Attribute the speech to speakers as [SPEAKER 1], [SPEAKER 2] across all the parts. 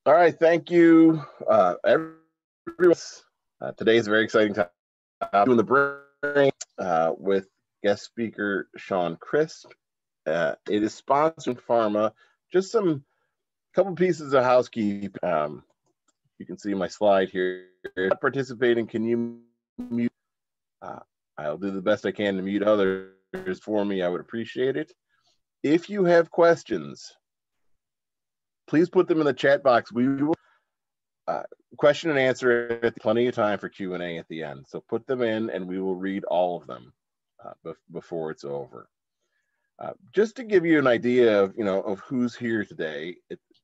[SPEAKER 1] All right, thank you, everyone. Today is a very exciting time. Doing the brain with guest speaker Shawn Crisp. It is sponsored Pharma. Just some couple pieces of housekeeping. You can see my slide here. If you're not participating, can you mute? I'll do the best I can to mute others for me. I would appreciate it. If you have questions, please put them in the chat box. We will question and answer at plenty of time for Q&A at the end. So put them in and we will read all of them before it's over. Just to give you an idea of, of who's here today,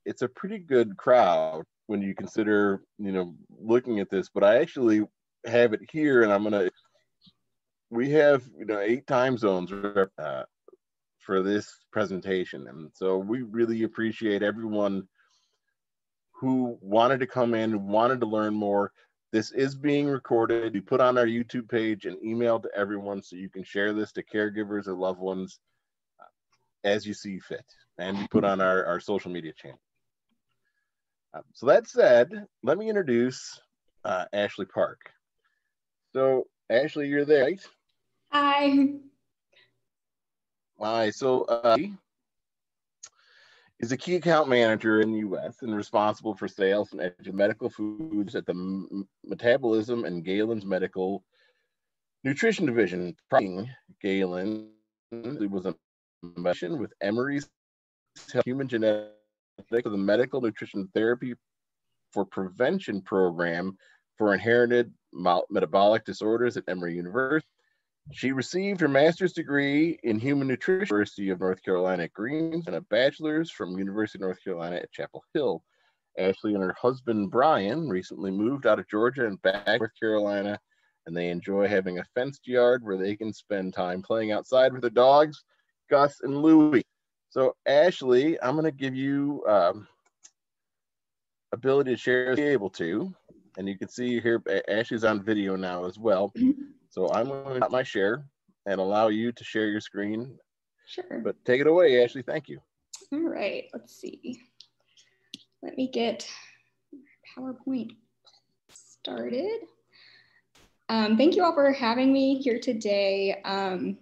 [SPEAKER 1] it's a pretty good crowd when you consider, looking at this, but I actually have it here and we have, 8 time zones for this presentation. And so we really appreciate everyone who wanted to come in, who wanted to learn more. This is being recorded. We put on our YouTube page and emailed to everyone so you can share this to caregivers or loved ones as you see fit. And we put on our social media channel. So that said, let me introduce Ashley Park. So Ashley, you're there, right?
[SPEAKER 2] Hi.
[SPEAKER 1] Hi, so is a key account manager in the U.S. and responsible for sales and medical foods at the Metabolism and Galen's Medical Nutrition Division. Galen was a mission with Emory's Human Genetics of the Medical Nutrition Therapy for Prevention Program for Inherited Metabolic Disorders at Emory University. She received her master's degree in human nutrition at the University of North Carolina at Greens and a bachelor's from University of North Carolina at Chapel Hill. Ashley and her husband, Brian, recently moved out of Georgia and back to North Carolina, and they enjoy having a fenced yard where they can spend time playing outside with their dogs, Gus and Louie. So Ashley, I'm going to give you ability to share if you're able to, and you can see here, Ashley's on video now as well. So I'm going to stop my share and allow you to share your screen.
[SPEAKER 2] Sure.
[SPEAKER 1] But take it away, Ashley. Thank you.
[SPEAKER 2] All right. Let's see. Let me get PowerPoint started. Thank you all for having me here today. I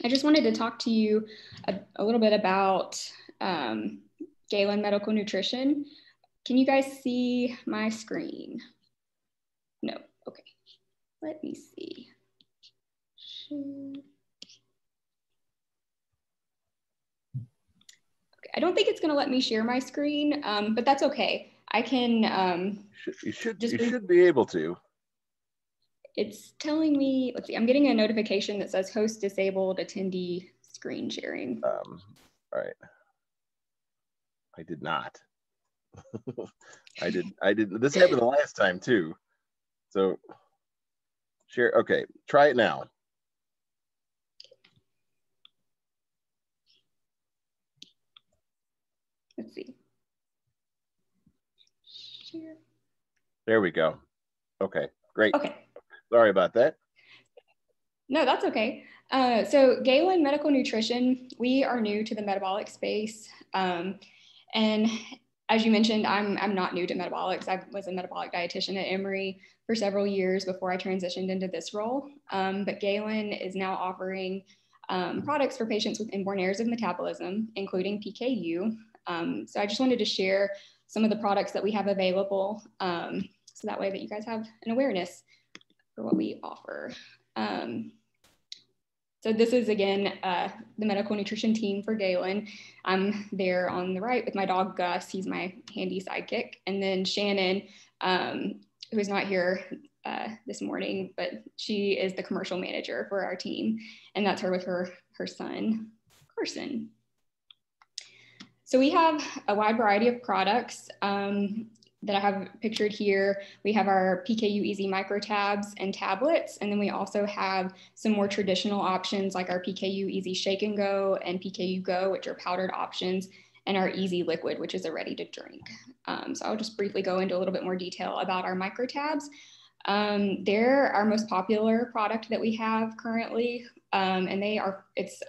[SPEAKER 2] just wanted to talk to you a little bit about Galen Medical Nutrition. Can you guys see my screen? No. Okay. Let me see. Okay, I don't think it's going to let me share my screen, but that's okay. I can.
[SPEAKER 1] You should be able to.
[SPEAKER 2] It's telling me. Let's see. I'm getting a notification that says host disabled attendee screen sharing.
[SPEAKER 1] All right. I did not. I did. This happened the last time too. So share. Okay, try it now.
[SPEAKER 2] Let's see. Share.
[SPEAKER 1] There we go. Okay, great.
[SPEAKER 2] Okay.
[SPEAKER 1] Sorry about that.
[SPEAKER 2] No, that's okay. So Galen Medical Nutrition, we are new to the metabolic space. And as you mentioned, I'm not new to metabolics. I was a metabolic dietitian at Emory for several years before I transitioned into this role. But Galen is now offering products for patients with inborn errors of metabolism, including PKU. So I just wanted to share some of the products that we have available so that way that you guys have an awareness for what we offer. So this is, again, the medical nutrition team for Galen. I'm there on the right with my dog, Gus. He's my handy sidekick. And then Shannon, who is not here this morning, but she is the commercial manager for our team. And that's her with her son, Carson. So we have a wide variety of products that I have pictured here. We have our PKU Easy micro tabs and tablets, and then we also have some more traditional options like our PKU Easy Shake and Go and PKU Go, which are powdered options, and our Easy Liquid, which is a ready to drink. So I'll just briefly go into a little bit more detail about our micro tabs. They're our most popular product that we have currently, and it's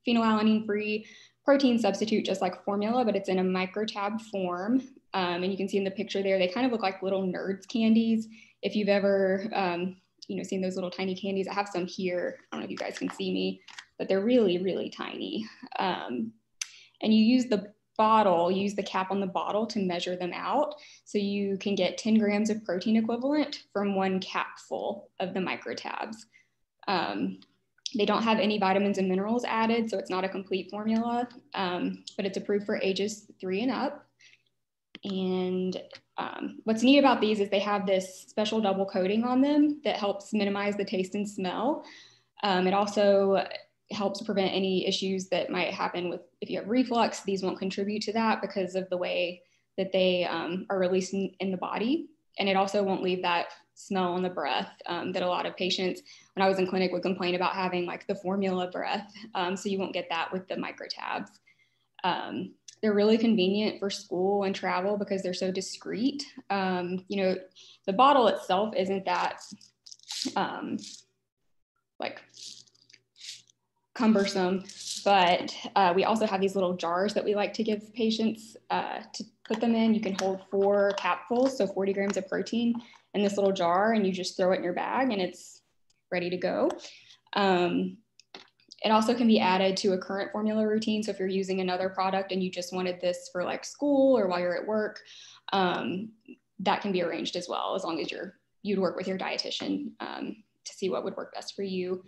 [SPEAKER 2] phenylalanine free protein substitute, just like formula, but it's in a microtab form. And you can see in the picture there, they kind of look like little Nerds candies. If you've ever, seen those little tiny candies, I have some here. I don't know if you guys can see me, but they're really, really tiny. And you use the cap on the bottle to measure them out. So you can get 10 grams of protein equivalent from 1 capful of the microtabs. They don't have any vitamins and minerals added, so it's not a complete formula, but it's approved for ages 3 and up. And what's neat about these is they have this special double coating on them that helps minimize the taste and smell. It also helps prevent any issues that might happen with, if you have reflux. These won't contribute to that because of the way that they are released in the body. And it also won't leave that smell on the breath that a lot of patients, when I was in clinic, would complain about having like the formula breath. So you won't get that with the microtabs. They're really convenient for school and travel because they're so discreet. The bottle itself isn't that cumbersome, but we also have these little jars that we like to give patients to put them in. You can hold 4 capfuls, so 40 grams of protein in this little jar, and you just throw it in your bag and it's ready to go. It also can be added to a current formula routine. So if you're using another product and you just wanted this for like school or while you're at work, that can be arranged as well, as long as you'd work with your dietitian to see what would work best for you.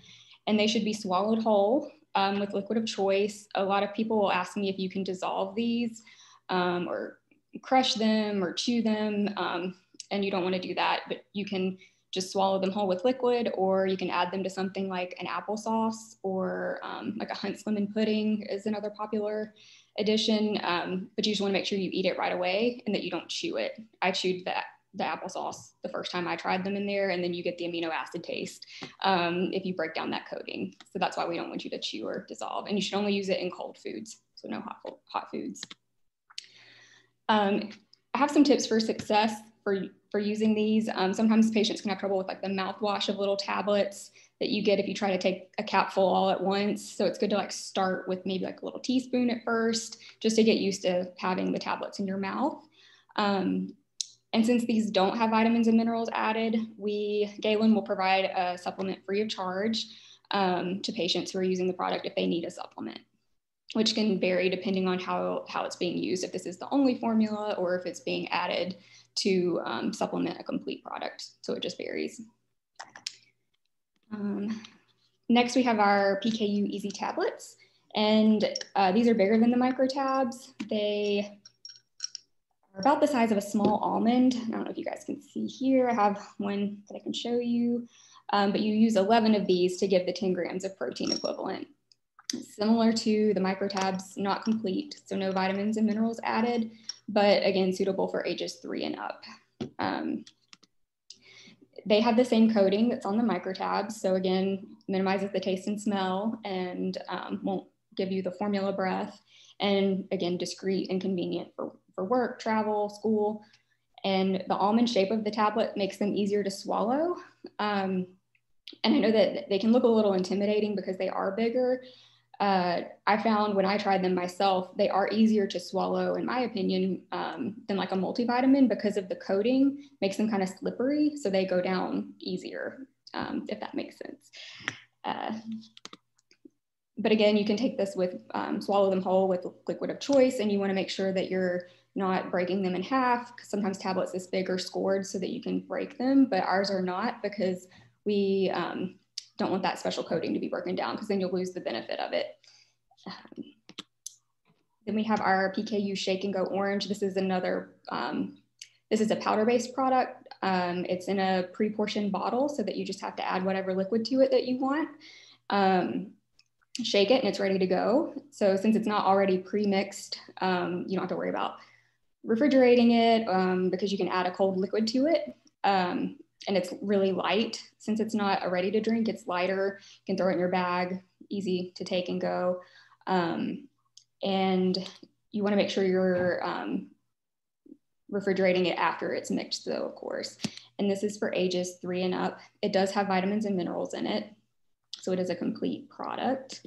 [SPEAKER 2] And they should be swallowed whole with liquid of choice. A lot of people will ask me if you can dissolve these or crush them or chew them, and you don't want to do that, but you can just swallow them whole with liquid, or you can add them to something like an applesauce, or like a Hunt's lemon pudding is another popular addition, but you just want to make sure you eat it right away and that you don't chew it. I chewed the applesauce the first time I tried them in there, and then you get the amino acid taste if you break down that coating. So that's why we don't want you to chew or dissolve, and you should only use it in cold foods, so no hot foods. I have some tips for success for using these. Sometimes patients can have trouble with like the mouthwash of little tablets that you get if you try to take a capful all at once. So it's good to like start with maybe like a little teaspoon at first, just to get used to having the tablets in your mouth. And since these don't have vitamins and minerals added, Galen will provide a supplement free of charge to patients who are using the product if they need a supplement, which can vary depending on how it's being used, if this is the only formula or if it's being added to supplement a complete product. So it just varies. Next, we have our PKU Easy tablets. And these are bigger than the microtabs. They are about the size of a small almond. I don't know if you guys can see here. I have one that I can show you. But you use 11 of these to give the 10 grams of protein equivalent. Similar to the microtabs, not complete, so no vitamins and minerals added, but again, suitable for ages 3 and up. They have the same coating that's on the microtabs, so again, minimizes the taste and smell and won't give you the formula breath, and again, discreet and convenient for work, travel, school. And the almond shape of the tablet makes them easier to swallow. And I know that they can look a little intimidating because they are bigger. I found when I tried them myself, they are easier to swallow, in my opinion, than like a multivitamin, because of the coating makes them kind of slippery. So they go down easier, if that makes sense. But again, you can take this with, swallow them whole with liquid of choice, and you want to make sure that you're not breaking them in half, because sometimes tablets this big are scored so that you can break them, but ours are not, because we don't want that special coating to be broken down, because then you'll lose the benefit of it. Then we have our PKU Shake and Go Orange. This is another, this is a powder-based product. It's in a pre-portioned bottle so that you just have to add whatever liquid to it that you want. Shake it and it's ready to go. So since it's not already pre-mixed, you don't have to worry about refrigerating it because you can add a cold liquid to it. And it's really light. Since it's not a ready to drink, it's lighter. You can throw it in your bag, easy to take and go. And you wanna make sure you're refrigerating it after it's mixed though, of course. And this is for ages 3 and up. It does have vitamins and minerals in it, so it is a complete product.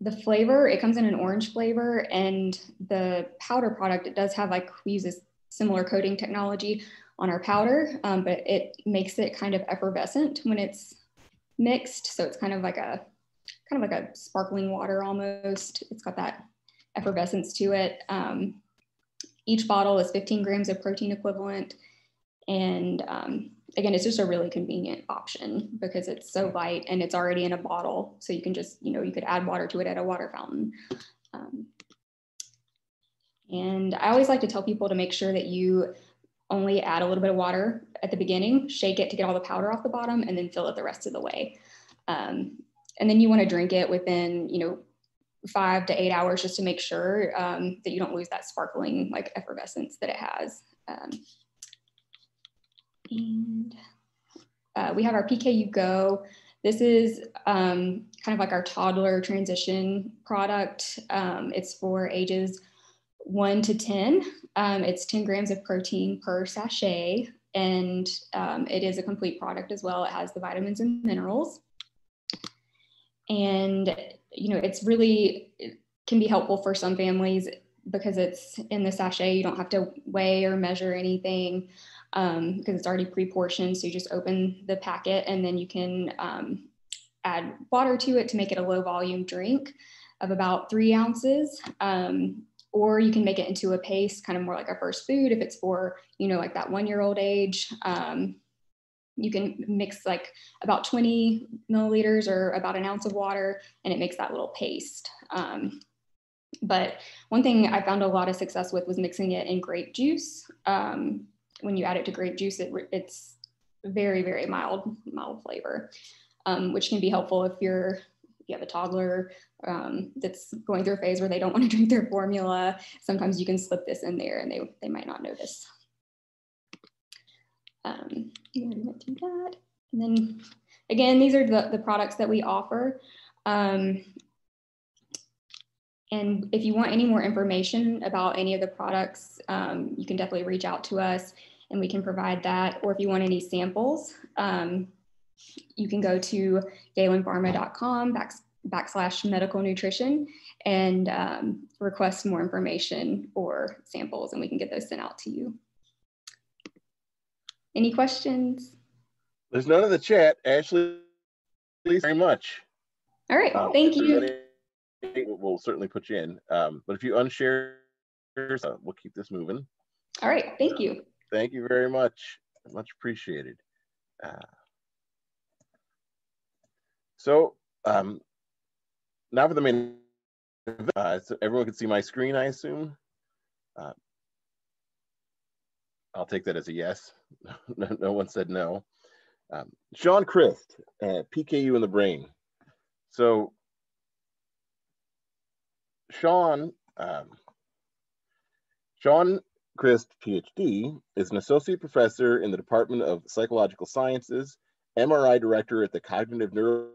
[SPEAKER 2] The flavor, it comes in an orange flavor, and the powder product, it does have like, we use this similar coating technology on our powder, but it makes it kind of effervescent when it's mixed. So it's kind of like a sparkling water almost. It's got that effervescence to it. Each bottle is 15 grams of protein equivalent. And again, it's just a really convenient option because it's so light and it's already in a bottle. So you can just, you could add water to it at a water fountain. And I always like to tell people to make sure that you only add a little bit of water at the beginning, shake it to get all the powder off the bottom, and then fill it the rest of the way. And then you want to drink it within, 5 to 8 hours, just to make sure that you don't lose that sparkling like effervescence that it has. And we have our PKU Go. This is kind of like our toddler transition product. It's for ages 1 to 10. It's 10 grams of protein per sachet, and it is a complete product as well. It has the vitamins and minerals. And, it can be helpful for some families because it's in the sachet. You don't have to weigh or measure anything because it's already pre-portioned. So you just open the packet and then you can add water to it to make it a low volume drink of about 3 ounces. Or you can make it into a paste, kind of more like a first food if it's for, like that 1-year-old age. You can mix like about 20 milliliters or about 1 ounce of water, and it makes that little paste. But one thing I found a lot of success with was mixing it in grape juice. When you add it to grape juice, it's very, very mild flavor, which can be helpful if you have a toddler that's going through a phase where they don't want to drink their formula. Sometimes you can slip this in there and they might not notice. You want to do that. And then again, these are the products that we offer. And if you want any more information about any of the products, you can definitely reach out to us and we can provide that. Or if you want any samples, you can go to galenpharma.com/medical nutrition and request more information or samples, and we can get those sent out to you. Any questions?
[SPEAKER 1] There's none in the chat. Ashley, thanks very much.
[SPEAKER 2] All right, thank you.
[SPEAKER 1] We'll certainly put you in. But if you unshare, we'll keep this moving.
[SPEAKER 2] All right, thank you.
[SPEAKER 1] Thank you very much. Much appreciated. So now for the main event. So everyone can see my screen, I assume. I'll take that as a yes. No one said no. Shawn Christ, PKU in the brain. So Shawn Christ, PhD, is an associate professor in the Department of Psychological Sciences, MRI director at the Cognitive Neuro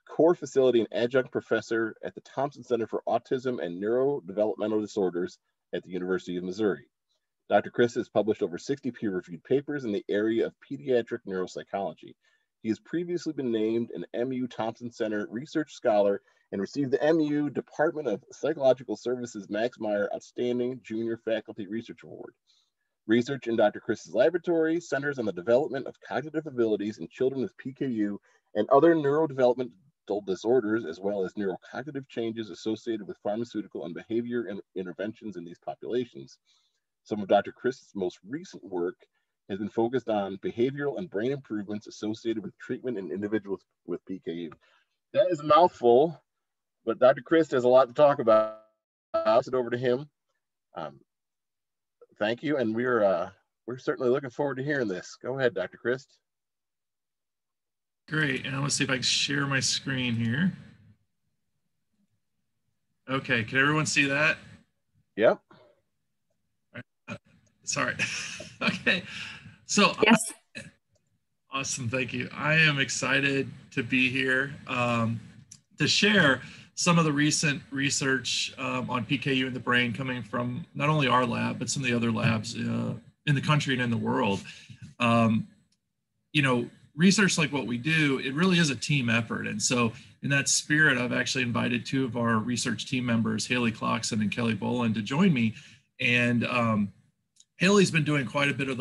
[SPEAKER 1] Core Facility, and adjunct professor at the Thompson Center for Autism and Neurodevelopmental Disorders at the University of Missouri. Dr. Christ has published over 60 peer-reviewed papers in the area of pediatric neuropsychology. He has previously been named an MU Thompson Center Research Scholar and received the MU Department of Psychological Services Max Meyer Outstanding Junior Faculty Research Award. Research in Dr. Christ's laboratory centers on the development of cognitive abilities in children with PKU and other neurodevelopmental disorders, as well as neurocognitive changes associated with pharmaceutical and behavior interventions in these populations. Some of Dr. Christ's most recent work has been focused on behavioral and brain improvements associated with treatment in individuals with PKU. That is a mouthful, but Dr. Christ has a lot to talk about. I'll pass it over to him. Thank you, and we're certainly looking forward to hearing this. Go ahead, Dr. Christ.
[SPEAKER 3] Great, and I want to see if I can share my screen here. Okay, can everyone see that?
[SPEAKER 1] Yep.
[SPEAKER 3] Sorry. Okay. So
[SPEAKER 2] yes.
[SPEAKER 3] Awesome. Thank you. I am excited to be here to share some of the recent research on PKU in the brain coming from not only our lab, but some of the other labs in the country and in the world. Research like what we do, it really is a team effort. And so in that spirit, I've actually invited two of our research team members, Haley Clarkson and Kelly Boland, to join me. And Haley's been doing quite a bit of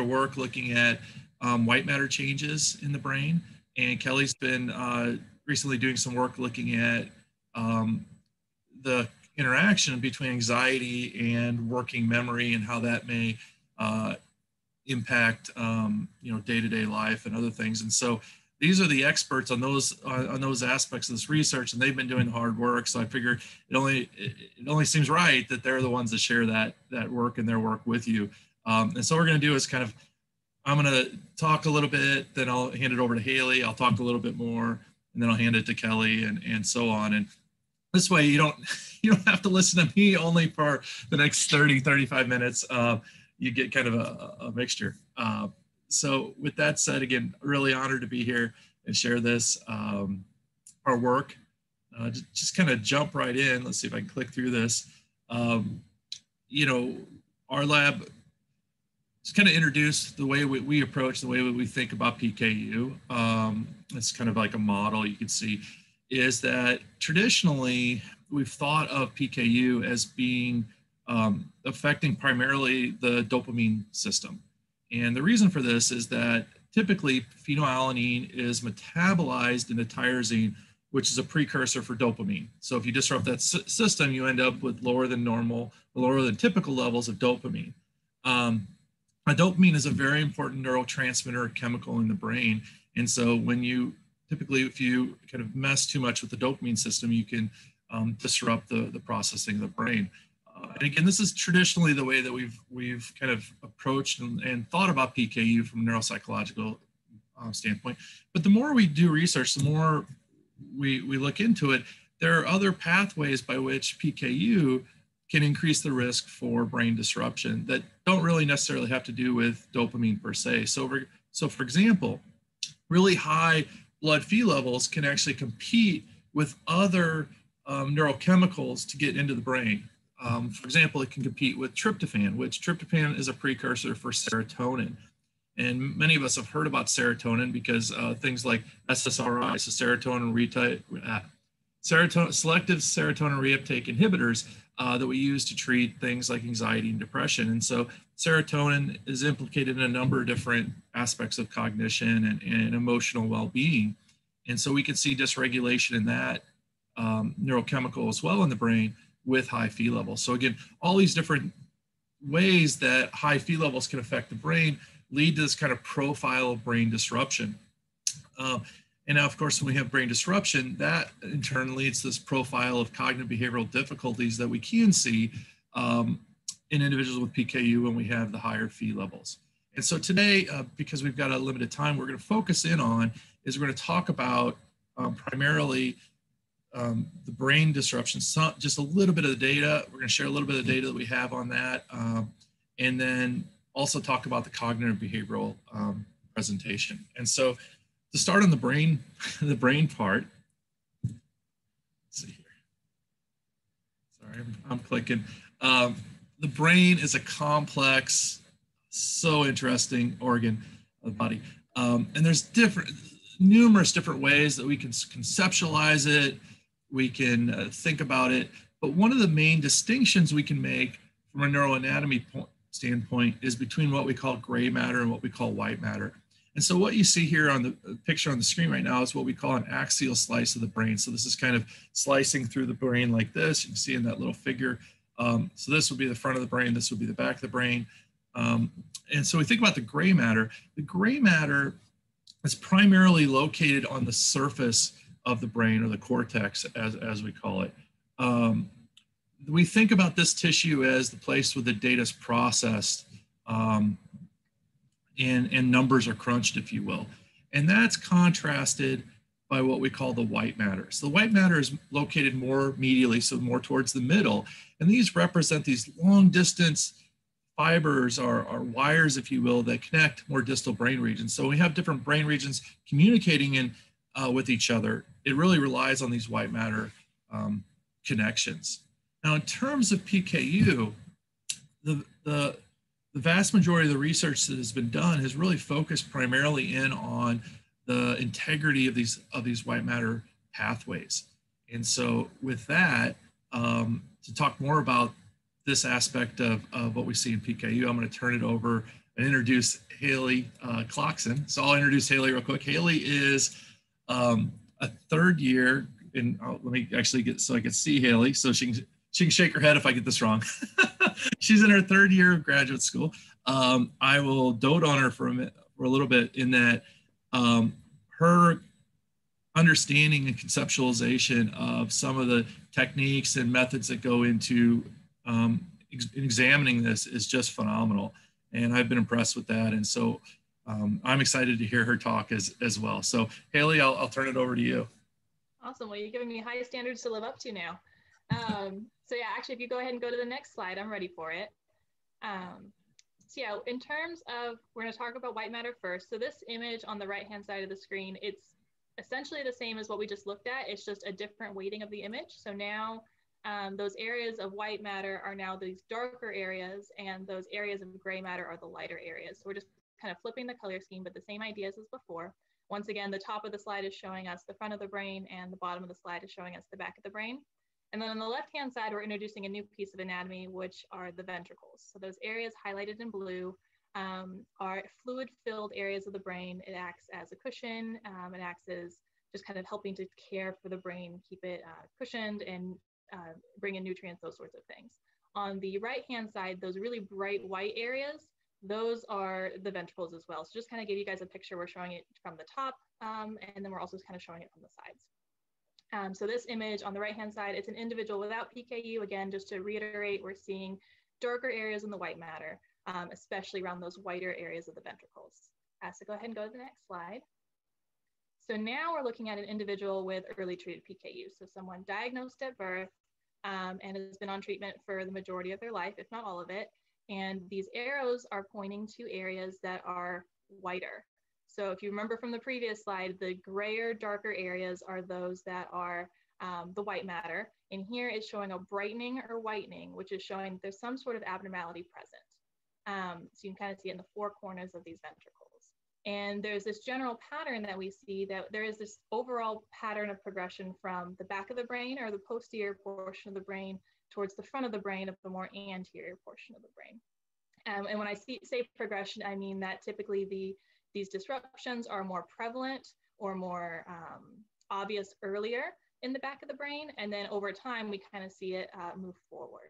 [SPEAKER 3] work looking at white matter changes in the brain, and Kelly's been recently doing some work looking at the interaction between anxiety and working memory and how that may impact day-to-day life and other things. And so these are the experts on those aspects of this research, and they've been doing the hard work. So I figure it only seems right that they're the ones that share that work and their work with you. And so what we're going to do is I'm going to talk a little bit, then I'll hand it over to Haley. I'll talk a little bit more, and then I'll hand it to Kelly, and so on. And this way, you don't have to listen to me only for the next 30-35 minutes. You get kind of a mixture. So with that said, again, really honored to be here and share this, our work. Just kind of jump right in. Let's see if I can click through this. Our lab just kind of introduce the way we approach, the way we think about PKU. It's kind of like a model you can see, is that traditionally we've thought of PKU as being affecting primarily the dopamine system. And the reason for this is that typically phenylalanine is metabolized into tyrosine, which is a precursor for dopamine. So if you disrupt that system, you end up with lower than normal, lower than typical levels of dopamine. Dopamine is a very important neurotransmitter chemical in the brain. And so if you kind of mess too much with the dopamine system, you can disrupt the processing of the brain. And again, this is traditionally the way that we've kind of approached and thought about PKU from a neuropsychological standpoint. But the more we do research, the more we look into it, there are other pathways by which PKU can increase the risk for brain disruption that don't really necessarily have to do with dopamine per se. So for example, really high blood Phe levels can actually compete with other neurochemicals to get into the brain. For example, it can compete with tryptophan, which tryptophan is a precursor for serotonin. And many of us have heard about serotonin because things like SSRIs, so selective serotonin reuptake inhibitors that we use to treat things like anxiety and depression. And so serotonin is implicated in a number of different aspects of cognition and emotional well-being. And so we can see dysregulation in that neurochemical as well in the brain with high Phe levels. So again, all these different ways that high Phe levels can affect the brain lead to this kind of profile of brain disruption. And now, of course, when we have brain disruption, that in turn leads to this profile of cognitive behavioral difficulties that we can see in individuals with PKU when we have the higher Phe levels. And so today, because we've got a limited time, we're going to focus in on is we're going to talk about primarily the brain disruption, just a little bit of the data. We're going to share a little bit of the data that we have on that, and then also talk about the cognitive behavioral presentation. And so to start on the brain part, let's see here. Sorry, I'm clicking. The brain is a complex, so interesting organ of the body. And there's numerous different ways that we can conceptualize it. We can think about it, but one of the main distinctions we can make from a neuroanatomy standpoint is between what we call gray matter and what we call white matter. And so what you see here on the picture on the screen right now is what we call an axial slice of the brain. So this is kind of slicing through the brain like this. You can see in that little figure. So this would be the front of the brain. This would be the back of the brain. And so we think about the gray matter. The gray matter is primarily located on the surface of the brain, or the cortex, as we call it. We think about this tissue as the place where the data is processed and numbers are crunched, if you will. And that's contrasted by what we call the white matter. So the white matter is located more medially, so more towards the middle. And these represent these long distance fibers or wires, if you will, that connect more distal brain regions. So we have different brain regions communicating with each other. It really relies on these white matter connections. Now, in terms of PKU, the vast majority of the research that has been done has really focused primarily in on the integrity of these white matter pathways. And so with that, to talk more about this aspect of what we see in PKU, I'm going to turn it over and introduce Haley Clarkson. So I'll introduce Haley real quick. Haley is a third year, and let me actually get so I can see Haley, so she can shake her head if I get this wrong. She's in her third year of graduate school. I will dote on her for a little bit in that her understanding and conceptualization of some of the techniques and methods that go into examining this is just phenomenal. And I've been impressed with that. And so I'm excited to hear her talk as well. So Haley, I'll turn it over to you.
[SPEAKER 4] Awesome. Well, you're giving me high standards to live up to now. So yeah, actually, if you go ahead and go to the next slide, I'm ready for it. So yeah, in terms of, we're going to talk about white matter first. So this image on the right-hand side of the screen, it's essentially the same as what we just looked at. It's just a different weighting of the image. So now those areas of white matter are now these darker areas, and those areas of gray matter are the lighter areas. So we're just kind of flipping the color scheme, but the same ideas as before. Once again, the top of the slide is showing us the front of the brain, and the bottom of the slide is showing us the back of the brain. And then on the left-hand side, we're introducing a new piece of anatomy, which are the ventricles. So those areas highlighted in blue are fluid-filled areas of the brain. It acts as a cushion. It acts as just kind of helping to care for the brain, keep it cushioned and bring in nutrients, those sorts of things. On the right-hand side, those really bright white areas, those are the ventricles as well. So just kind of give you guys a picture. We're showing it from the top, and then we're also kind of showing it from the sides. So this image on the right-hand side, it's an individual without PKU. Again, just to reiterate, we're seeing darker areas in the white matter, especially around those whiter areas of the ventricles. So go ahead and go to the next slide. So now we're looking at an individual with early treated PKU. So someone diagnosed at birth and has been on treatment for the majority of their life, if not all of it. And these arrows are pointing to areas that are whiter. So if you remember from the previous slide, the grayer, darker areas are those that are the white matter. And here it's showing a brightening or whitening, which is showing that there's some sort of abnormality present. So you can kind of see it in the four corners of these ventricles. And there's this general pattern that we see, that there is this overall pattern of progression from the back of the brain, or the posterior portion of the brain, towards the front of the brain of the more anterior portion of the brain. And when I say progression, I mean that typically these disruptions are more prevalent or more obvious earlier in the back of the brain. And then over time, we kind of see it move forward.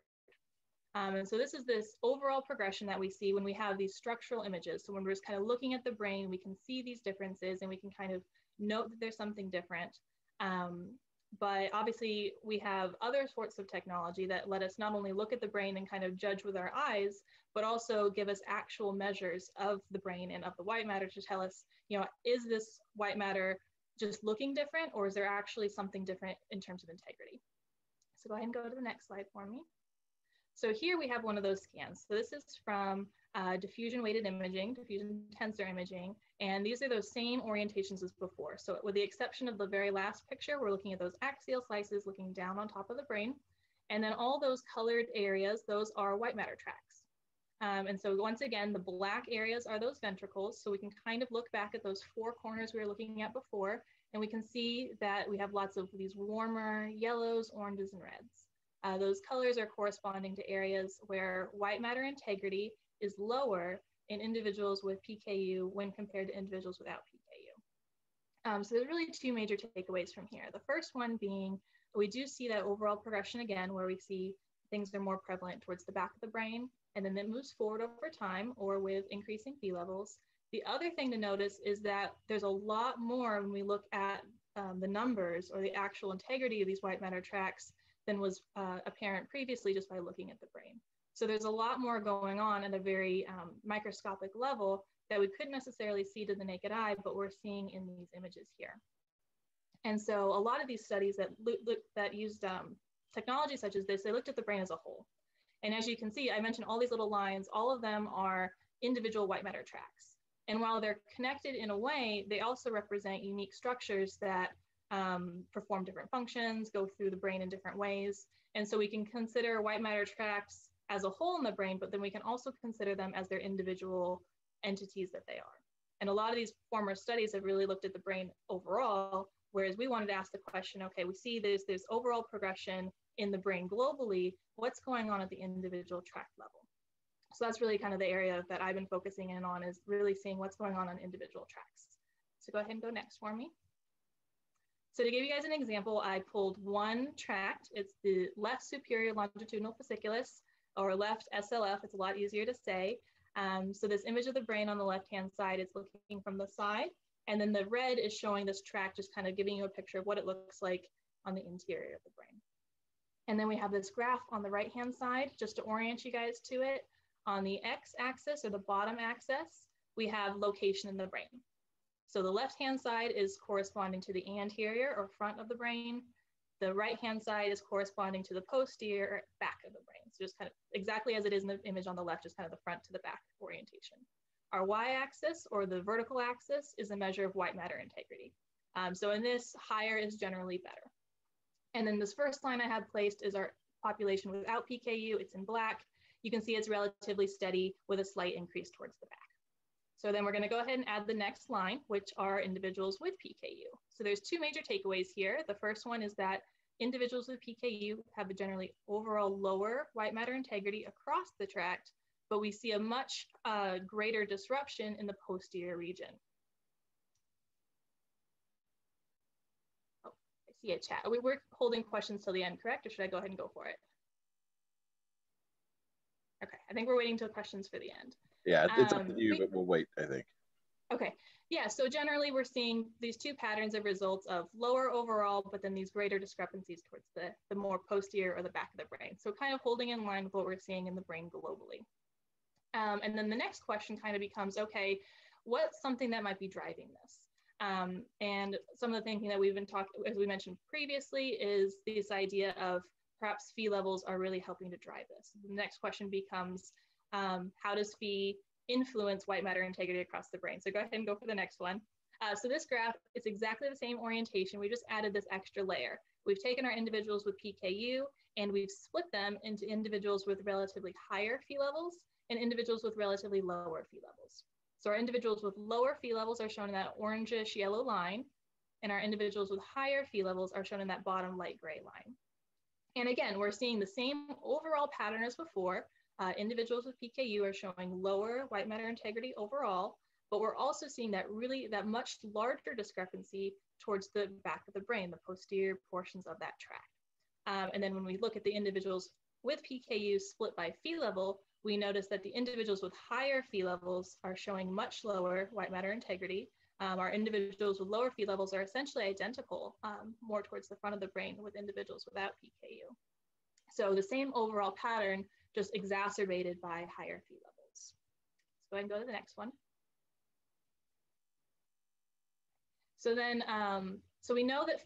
[SPEAKER 4] And so this is this overall progression that we see when we have these structural images. So when we're just kind of looking at the brain, we can see these differences and we can kind of note that there's something different. But obviously we have other sorts of technology that let us not only look at the brain and kind of judge with our eyes, but also give us actual measures of the brain and of the white matter to tell us, you know, is this white matter just looking different, or is there actually something different in terms of integrity? So go ahead and go to the next slide for me. So here we have one of those scans. So this is from diffusion weighted imaging, diffusion tensor imaging, and these are those same orientations as before. So with the exception of the very last picture, we're looking at those axial slices looking down on top of the brain. And then all those colored areas, those are white matter tracts. And so once again, the black areas are those ventricles. So we can kind of look back at those four corners we were looking at before, and we can see that we have lots of these warmer yellows, oranges, and reds. Those colors are corresponding to areas where white matter integrity is lower in individuals with PKU when compared to individuals without PKU. So there's really two major takeaways from here. The first one being, we do see that overall progression again, where we see things are more prevalent towards the back of the brain, and then it moves forward over time or with increasing Phe levels. The other thing to notice is that there's a lot more when we look at the numbers or the actual integrity of these white matter tracts than was apparent previously just by looking at the brain. So there's a lot more going on at a very microscopic level that we couldn't necessarily see to the naked eye, but we're seeing in these images here. And so a lot of these studies that used technology such as this, they looked at the brain as a whole. And as you can see, I mentioned all these little lines, all of them are individual white matter tracts. And while they're connected in a way, they also represent unique structures that perform different functions, go through the brain in different ways. And so we can consider white matter tracts as a whole in the brain, but then we can also consider them as their individual entities that they are. And a lot of these former studies have really looked at the brain overall, whereas we wanted to ask the question, okay, we see there's overall progression in the brain globally, what's going on at the individual tract level? So that's really kind of the area that I've been focusing in on, is really seeing what's going on individual tracts. So go ahead and go next for me. So to give you guys an example, I pulled one tract. It's the left superior longitudinal fasciculus, or left SLF. It's a lot easier to say. So this image of the brain on the left-hand side is looking from the side, and then the red is showing this tract, just kind of giving you a picture of what it looks like on the interior of the brain. And then we have this graph on the right-hand side, just to orient you guys to it. On the x-axis, or the bottom axis, we have location in the brain. So the left-hand side is corresponding to the anterior or front of the brain. The right-hand side is corresponding to the posterior or back of the brain. So just kind of exactly as it is in the image on the left, just kind of the front to the back orientation. Our y-axis, or the vertical axis, is a measure of white matter integrity. So in this, higher is generally better. And then this first line I have placed is our population without PKU. It's in black. You can see it's relatively steady with a slight increase towards the back. So then we're going to go ahead and add the next line, which are individuals with PKU. So there's two major takeaways here. The first one is that individuals with PKU have a generally overall lower white matter integrity across the tract, but we see a much greater disruption in the posterior region. Oh, I see a chat. We're holding questions till the end, correct? Or should I go ahead and go for it? Okay, I think we're waiting till questions for the end.
[SPEAKER 1] Yeah, it's up to you, but we'll wait, I think.
[SPEAKER 4] Okay, yeah, so generally we're seeing these two patterns of results of lower overall, but then these greater discrepancies towards the more posterior or the back of the brain. So kind of holding in line with what we're seeing in the brain globally. And then the next question kind of becomes, okay, what's something that might be driving this? And some of the thinking that we've been talking, as we mentioned previously, is this idea of perhaps Phe levels are really helping to drive this. The next question becomes, how does Phe influence white matter integrity across the brain? So go ahead and go for the next one. So this graph is exactly the same orientation. We just added this extra layer. We've taken our individuals with PKU and we've split them into individuals with relatively higher Phe levels and individuals with relatively lower Phe levels. So our individuals with lower Phe levels are shown in that orangish yellow line, and our individuals with higher Phe levels are shown in that bottom light gray line. And again, we're seeing the same overall pattern as before. Individuals with PKU are showing lower white matter integrity overall, but we're also seeing that much larger discrepancy towards the back of the brain, the posterior portions of that tract. And then when we look at the individuals with PKU split by Phe level, we notice that the individuals with higher Phe levels are showing much lower white matter integrity. Our individuals with lower Phe levels are essentially identical, more towards the front of the brain with individuals without PKU. So the same overall pattern, just exacerbated by higher Phe levels. Let's go ahead and go to the next one. So then, so we know that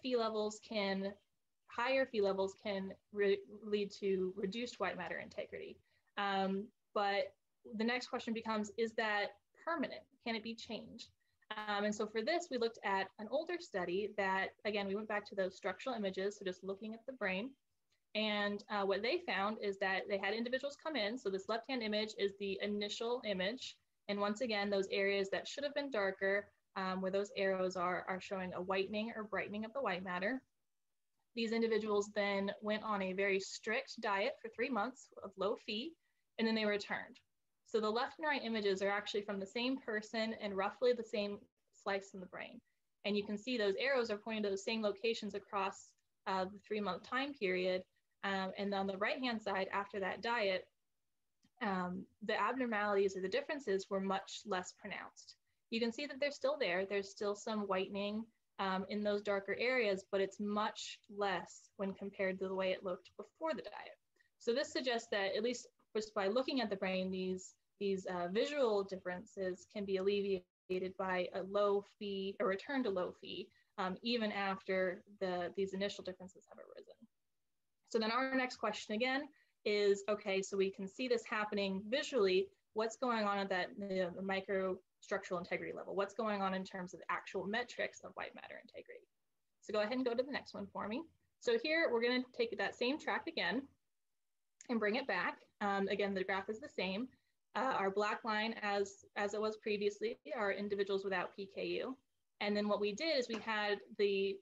[SPEAKER 4] higher Phe levels can lead to reduced white matter integrity. But the next question becomes, is that permanent? Can it be changed? And so for this, we looked at an older study that, again, we went back to those structural images, so just looking at the brain. And what they found is that they had individuals come in. So this left-hand image is the initial image. And once again, those areas that should have been darker, where those arrows are showing a whitening or brightening of the white matter. These individuals then went on a very strict diet for 3 months of low Phe, and then they returned. So the left and right images are actually from the same person and roughly the same slice in the brain. And you can see those arrows are pointing to those same locations across the 3-month time period. And on the right-hand side, after that diet, the abnormalities or the differences were much less pronounced. You can see that they're still there. There's still some whitening in those darker areas, but it's much less when compared to the way it looked before the diet. So this suggests that, at least just by looking at the brain, these visual differences can be alleviated by a low Phe, a return to low Phe, even after these initial differences have arisen. So then our next question again is, okay, so we can see this happening visually. What's going on at that the microstructural integrity level? What's going on in terms of actual metrics of white matter integrity? So go ahead and go to the next one for me. So here we're going to take that same tract again and bring it back. Again, the graph is the same. Our black line, as it was previously, are individuals without PKU. And then what we did is we had the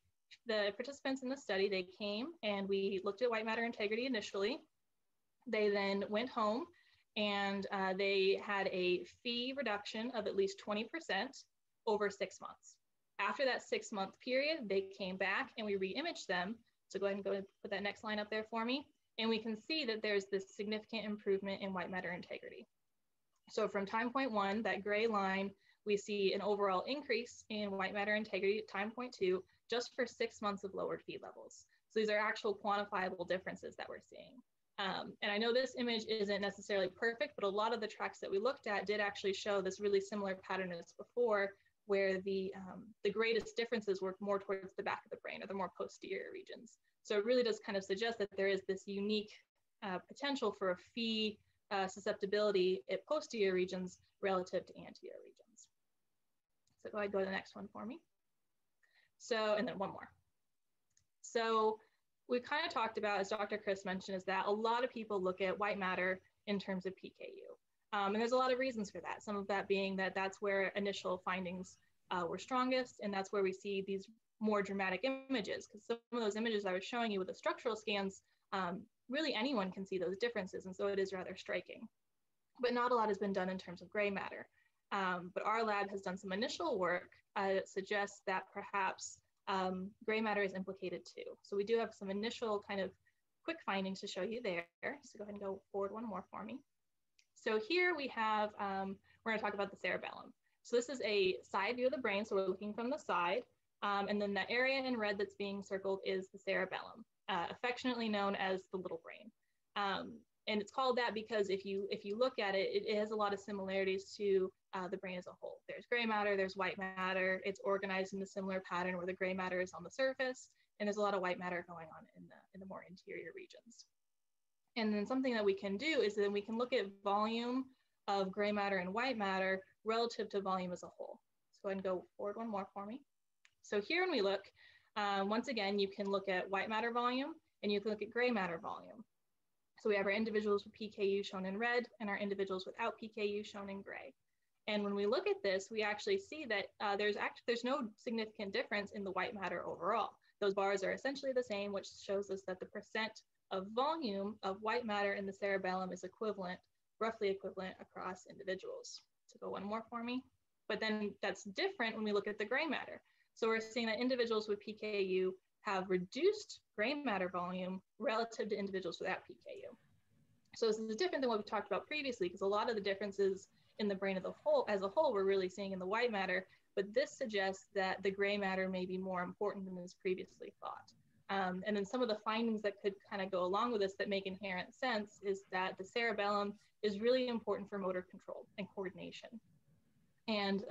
[SPEAKER 4] participants in the study, they came and we looked at white matter integrity initially. They then went home and they had a Phe reduction of at least 20% over 6 months. After that 6-month period, they came back and we re-imaged them. So go ahead and put that next line up there for me. And we can see that there's this significant improvement in white matter integrity. So from time point 1, that gray line, we see an overall increase in white matter integrity at time point 2, just for 6 months of lowered Phe levels. So these are actual quantifiable differences that we're seeing. And I know this image isn't necessarily perfect, but a lot of the tracks that we looked at did actually show this really similar pattern as before, where the greatest differences were more towards the back of the brain or the more posterior regions. So it really does kind of suggest that there is this unique potential for a Phe susceptibility at posterior regions relative to anterior regions. So go ahead, go to the next one for me. So, and then one more. So we kind of talked about, as Dr. Chris mentioned, is that a lot of people look at white matter in terms of PKU. And there's a lot of reasons for that. Some of that being that that's where initial findings were strongest, and that's where we see these more dramatic images, because some of those images I was showing you with the structural scans, really anyone can see those differences, and so it is rather striking. But not a lot has been done in terms of gray matter. But our lab has done some initial work that suggests that perhaps gray matter is implicated too. So we do have some initial kind of quick findings to show you there. So go ahead and go forward one more for me. So here we have, we're gonna talk about the cerebellum. So this is a side view of the brain, so we're looking from the side. And then the area in red that's being circled is the cerebellum, affectionately known as the little brain. And it's called that because if you look at it, it has a lot of similarities to the brain as a whole. There's gray matter, there's white matter. It's organized in a similar pattern where the gray matter is on the surface, and there's a lot of white matter going on in the more interior regions. And then something that we can do is that we can look at volume of gray matter and white matter relative to volume as a whole. So go ahead and go forward one more for me. So here when we look, once again, you can look at white matter volume and you can look at gray matter volume. So we have our individuals with PKU shown in red and our individuals without PKU shown in gray. And when we look at this, we actually see that there's no significant difference in the white matter overall. Those bars are essentially the same, which shows us that the percent of volume of white matter in the cerebellum is equivalent, roughly equivalent across individuals. So go one more for me. But then that's different when we look at the gray matter. So we're seeing that individuals with PKU have reduced gray matter volume relative to individuals without PKU. So this is different than what we talked about previously, because a lot of the differences in the brain as a whole we're really seeing in the white matter, but this suggests that the gray matter may be more important than was previously thought. And then some of the findings that could kind of go along with this that make inherent sense is that the cerebellum is really important for motor control and coordination. And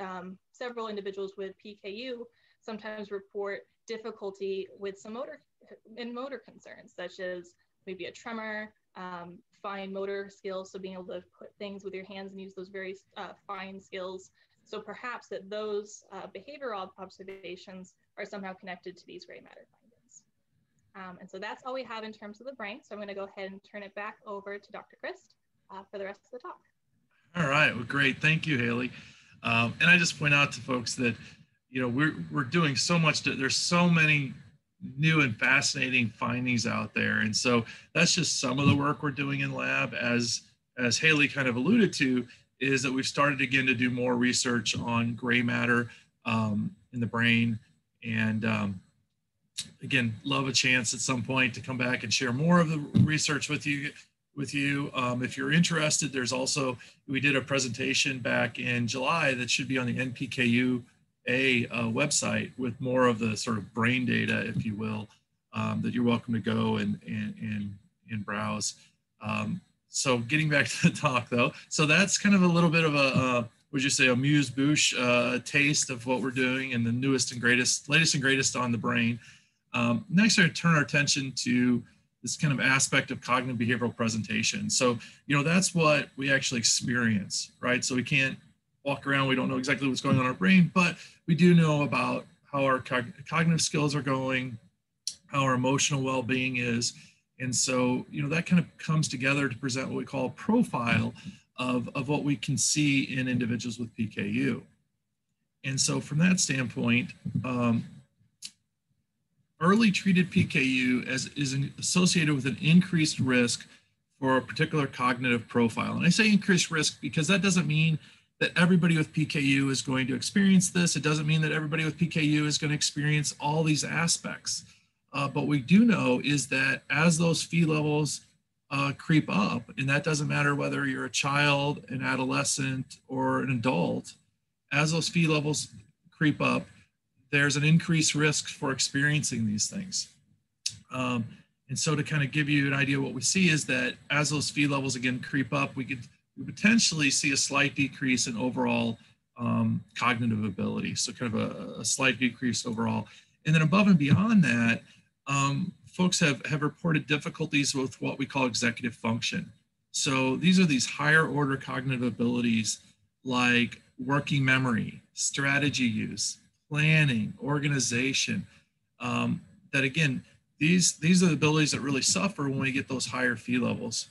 [SPEAKER 4] several individuals with PKU sometimes report difficulty with some motor concerns, such as maybe a tremor, fine motor skills, so being able to put things with your hands and use those very fine skills. So perhaps that those behavioral observations are somehow connected to these gray matter findings. And so that's all we have in terms of the brain. So I'm going to go ahead and turn it back over to Dr. Christ for the rest of the talk.
[SPEAKER 3] All right, well, great. Thank you, Haley. And I just point out to folks that, you know, we're doing so much, there's so many new and fascinating findings out there. And so that's just some of the work we're doing in lab. As Haley kind of alluded to, is that we've started again to do more research on gray matter in the brain. And again, love a chance at some point to come back and share more of the research with you. If you're interested, there's also, we did a presentation back in July that should be on the NPKU website with more of the sort of brain data, if you will, that you're welcome to go and browse. So getting back to the talk though, so that's kind of a little bit of a, would you say, a amuse-bouche taste of what we're doing and the latest and greatest on the brain. Next, we're going to turn our attention to this kind of aspect of cognitive behavioral presentation. So, you know, that's what we actually experience, right? So we can't walk around, we don't know exactly what's going on in our brain, but we do know about how our cognitive skills are going, how our emotional well-being is. And so, you know, that kind of comes together to present what we call a profile of what we can see in individuals with PKU. And so from that standpoint, early treated PKU is associated with an increased risk for a particular cognitive profile. And I say increased risk because that doesn't mean that everybody with PKU is going to experience this. It doesn't mean that everybody with PKU is going to experience all these aspects. But we do know is that as those Phe levels creep up, and that doesn't matter whether you're a child, an adolescent, or an adult, as those Phe levels creep up, there's an increased risk for experiencing these things. And so to kind of give you an idea of what we see is that as those Phe levels again creep up, we potentially see a slight decrease in overall cognitive ability. So kind of a slight decrease overall. And then above and beyond that, folks have reported difficulties with what we call executive function. So these are these higher order cognitive abilities like working memory, strategy use, planning, organization, that again, these are the abilities that really suffer when we get those higher Phe levels.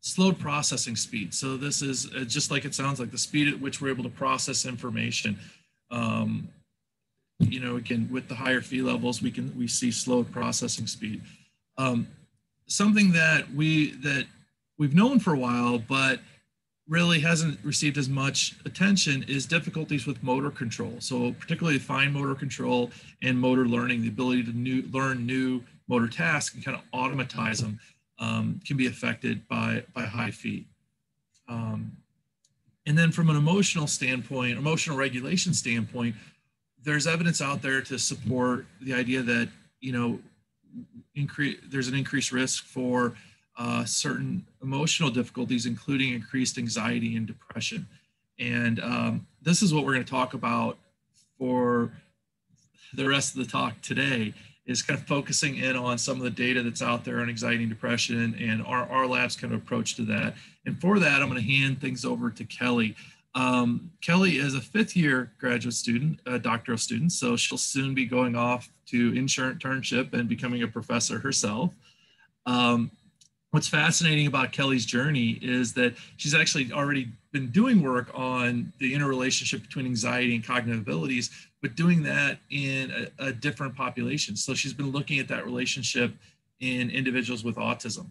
[SPEAKER 3] Slowed processing speed. So this is just like it sounds like, the speed at which we're able to process information. You know, again, with the higher Phe levels, we see slowed processing speed. Something that we've known for a while, but really hasn't received as much attention is difficulties with motor control. So particularly fine motor control and motor learning, the ability to learn new motor tasks and kind of automatize them can be affected by high Phe. And then from an emotional standpoint, emotional regulation standpoint, there's evidence out there to support the idea that, you know, there's an increased risk for certain emotional difficulties, including increased anxiety and depression. And this is what we're going to talk about for the rest of the talk today, is kind of focusing in on some of the data that's out there on anxiety and depression and our lab's kind of approach to that. And for that, I'm going to hand things over to Kelly. Kelly is a 5th year graduate student, a doctoral student, so she'll soon be going off to internship and becoming a professor herself. What's fascinating about Kelly's journey is that she's actually already been doing work on the interrelationship between anxiety and cognitive abilities, but doing that in a different population. So she's been looking at that relationship in individuals with autism.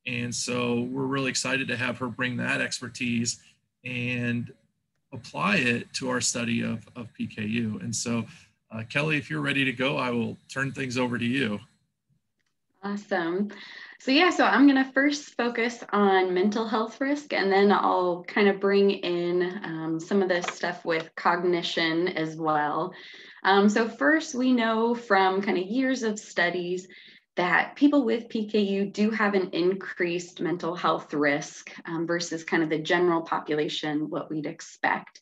[SPEAKER 3] And so we're really excited to have her bring that expertise and apply it to our study of PKU. And so Kelly, if you're ready to go, I will turn things over to you.
[SPEAKER 5] Awesome. So I'm going to first focus on mental health risk, and then I'll kind of bring in some of this stuff with cognition as well. So first, we know from kind of years of studies that people with PKU do have an increased mental health risk versus kind of the general population, what we'd expect.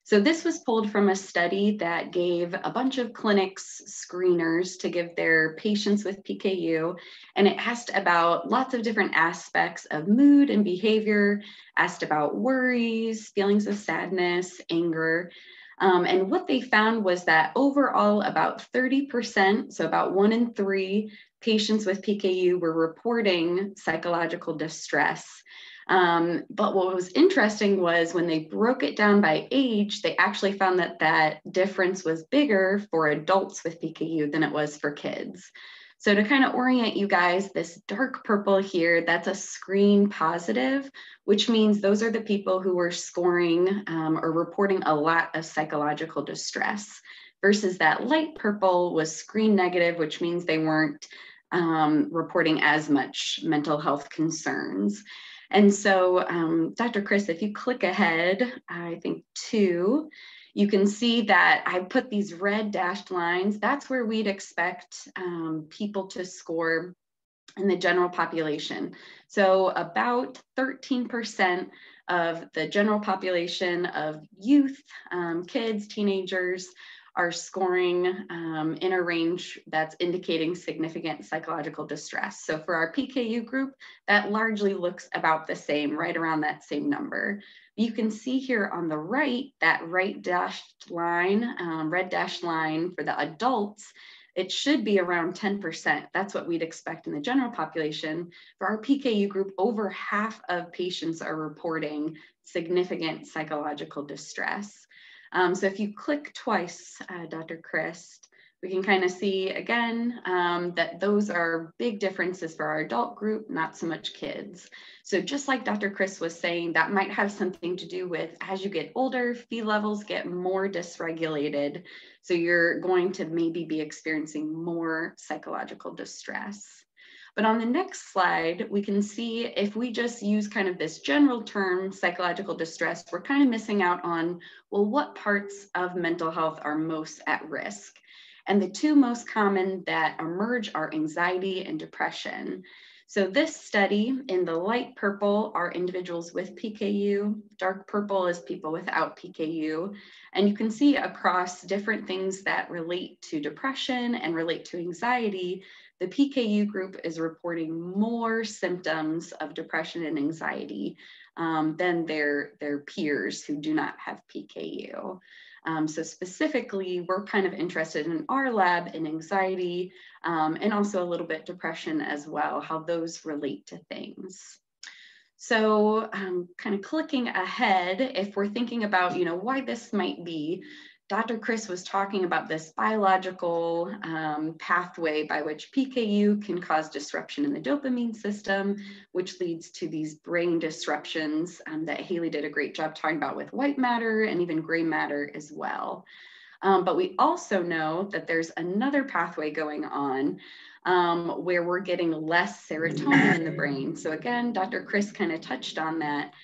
[SPEAKER 5] So this was pulled from a study that gave a bunch of clinics screeners to give their patients with PKU, and it asked about lots of different aspects of mood and behavior, asked about worries, feelings of sadness, anger. And what they found was that overall about 30%, so about 1 in 3 patients with PKU were reporting psychological distress. But what was interesting was when they broke it down by age, they actually found that that difference was bigger for adults with PKU than it was for kids. So to kind of orient you guys, this dark purple here, that's a screen positive, which means those are the people who were scoring or reporting a lot of psychological distress, versus that light purple was screen negative, which means they weren't reporting as much mental health concerns. And so, Dr. Chris, if you click ahead, I think 2, you can see that I put these red dashed lines. That's where we'd expect people to score in the general population. So about 13% of the general population of youth, kids, teenagers, are scoring in a range that's indicating significant psychological distress. So for our PKU group, that largely looks about the same, right around that same number. You can see here on the right, that right dashed line, red dashed line for the adults it should be around 10%. That's what we'd expect in the general population. For our PKU group, over half of patients are reporting significant psychological distress. So if you click twice, Dr. Christ, we can kind of see again that those are big differences for our adult group, not so much kids. So just like Dr. Chris was saying, that might have something to do with as you get older, Phe levels get more dysregulated. So you're going to maybe be experiencing more psychological distress. But on the next slide, we can see if we just use kind of this general term, psychological distress, we're kind of missing out on, well, what parts of mental health are most at risk? And the two most common that emerge are anxiety and depression. So this study, in the light purple are individuals with PKU, dark purple is people without PKU. And you can see across different things that relate to depression and relate to anxiety, the PKU group is reporting more symptoms of depression and anxiety than their peers who do not have PKU. So specifically, we're kind of interested in our lab in anxiety and also a little bit depression as well, how those relate to things. So kind of clicking ahead, if we're thinking about, why this might be, Dr. Chris was talking about this biological pathway by which PKU can cause disruption in the dopamine system, which leads to these brain disruptions that Haley did a great job talking about with white matter and even gray matter as well. But we also know that there's another pathway going on where we're getting less serotonin in the brain. So again, Dr. Chris kind of touched on that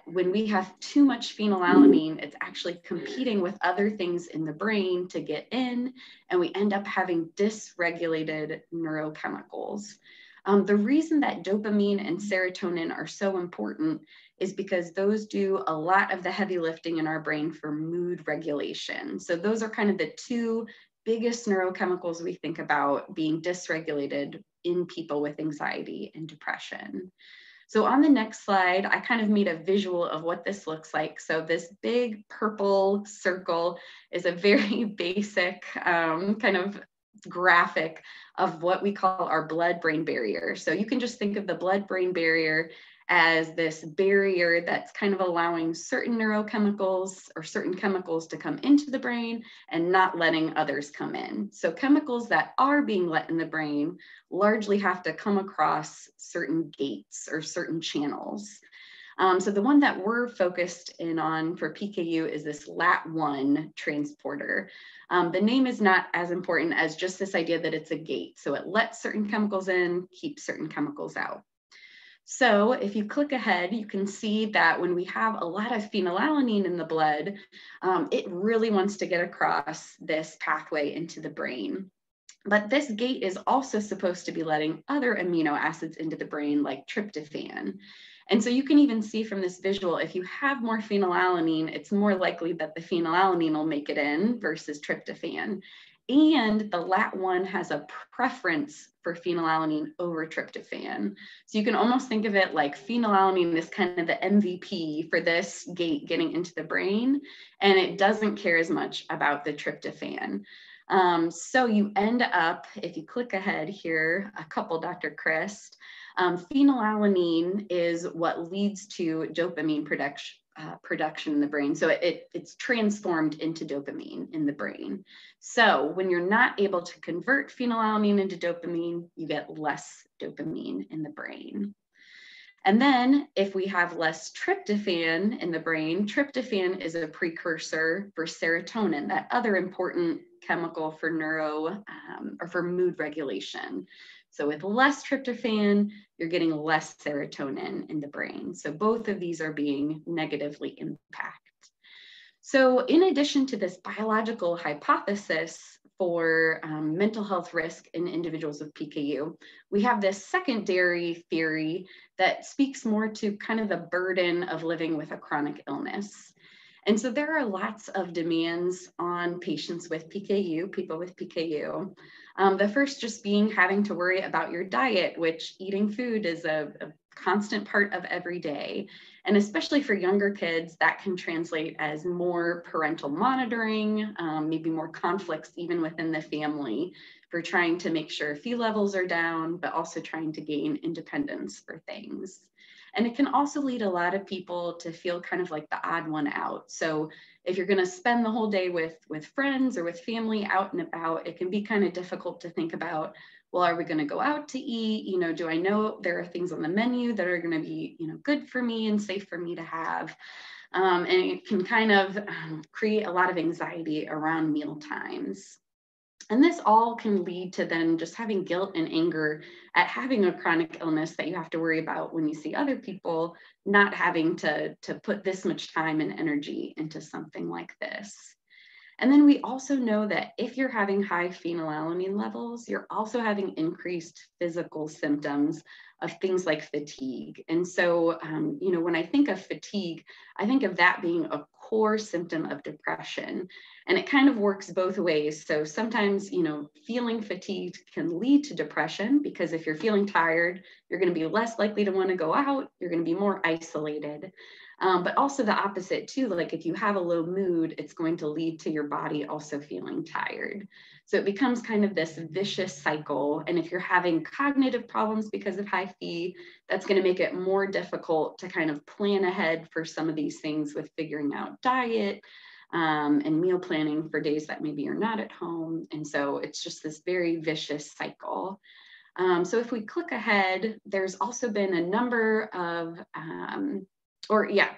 [SPEAKER 5] when we have too much phenylalanine, it's actually competing with other things in the brain to get in, and we end up having dysregulated neurochemicals. The reason that dopamine and serotonin are so important is because those do a lot of the heavy lifting in our brain for mood regulation. So those are kind of the two biggest neurochemicals we think about being dysregulated in people with anxiety and depression. So on the next slide, I kind of made a visual of what this looks like. So this big purple circle is a very basic kind of graphic of what we call our blood-brain barrier. So you can just think of the blood-brain barrier as this barrier that's kind of allowing certain neurochemicals or certain chemicals to come into the brain and not letting others come in. So chemicals that are being let in the brain largely have to come across certain gates or certain channels. So the one that we're focused in on for PKU is this LAT1 transporter. The name is not as important as just this idea that it's a gate. So it lets certain chemicals in, keeps certain chemicals out. So if you click ahead, you can see that when we have a lot of phenylalanine in the blood, it really wants to get across this pathway into the brain. But this gate is also supposed to be letting other amino acids into the brain like tryptophan. And so you can even see from this visual, if you have more phenylalanine, it's more likely that the phenylalanine will make it in versus tryptophan. And the LAT1 has a preference for phenylalanine over tryptophan. So you can almost think of it like phenylalanine is kind of the MVP for this gate getting into the brain, and it doesn't care as much about the tryptophan. So you end up, if you click ahead here, a couple, Dr. Christ, phenylalanine is what leads to dopamine production in the brain. So it's transformed into dopamine in the brain. So when you're not able to convert phenylalanine into dopamine, you get less dopamine in the brain. And then if we have less tryptophan in the brain, tryptophan is a precursor for serotonin, that other important chemical for or for mood regulation. So with less tryptophan, you're getting less serotonin in the brain. So both of these are being negatively impacted. So in addition to this biological hypothesis for mental health risk in individuals with PKU, we have this secondary theory that speaks more to kind of the burden of living with a chronic illness. And so there are lots of demands on patients with PKU, people with PKU. The first just being having to worry about your diet, which eating food is a constant part of every day. And especially for younger kids, that can translate as more parental monitoring, maybe more conflicts even within the family for trying to make sure Phe levels are down, but also trying to gain independence for things. And it can also lead a lot of people to feel kind of like the odd one out. So if you're going to spend the whole day with friends or with family out and about, it can be kind of difficult to think about, well, are we going to go out to eat? You know, do I know there are things on the menu that are going to be, you know, good for me and safe for me to have? And it can kind of create a lot of anxiety around meal times. And this all can lead to then just having guilt and anger at having a chronic illness that you have to worry about when you see other people not having to put this much time and energy into something like this. And then we also know that if you're having high phenylalanine levels, you're also having increased physical symptoms of things like fatigue. And so, you know, when I think of fatigue, I think of that being a core symptom of depression. And it kind of works both ways. So sometimes, you know, feeling fatigued can lead to depression because if you're feeling tired, you're going to be less likely to want to go out. You're going to be more isolated. But also the opposite too, like if you have a low mood, it's going to lead to your body also feeling tired. So it becomes kind of this vicious cycle. And if you're having cognitive problems because of high Phe, that's going to make it more difficult to kind of plan ahead for some of these things with figuring out diet and meal planning for days that maybe you're not at home. And so it's just this very vicious cycle. So if we click ahead, there's also been a number of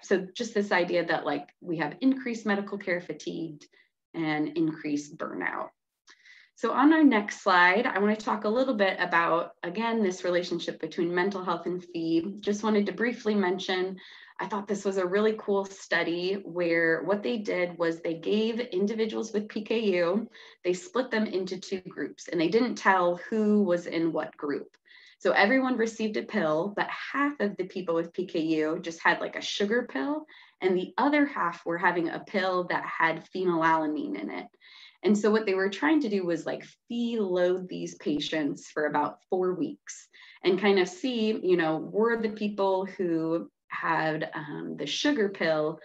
[SPEAKER 5] so just this idea that like we have increased medical care fatigue and increased burnout. So on our next slide, I want to talk a little bit about, again, this relationship between mental health and Phe. Just wanted to briefly mention, I thought this was a really cool study where what they did was they gave individuals with PKU, they split them into two groups and they didn't tell who was in what group. So everyone received a pill, but half of the people with PKU just had like a sugar pill, and the other half were having a pill that had phenylalanine in it. And so what they were trying to do was like Phe load these patients for about 4 weeks and kind of see, you know, were the people who had the sugar pill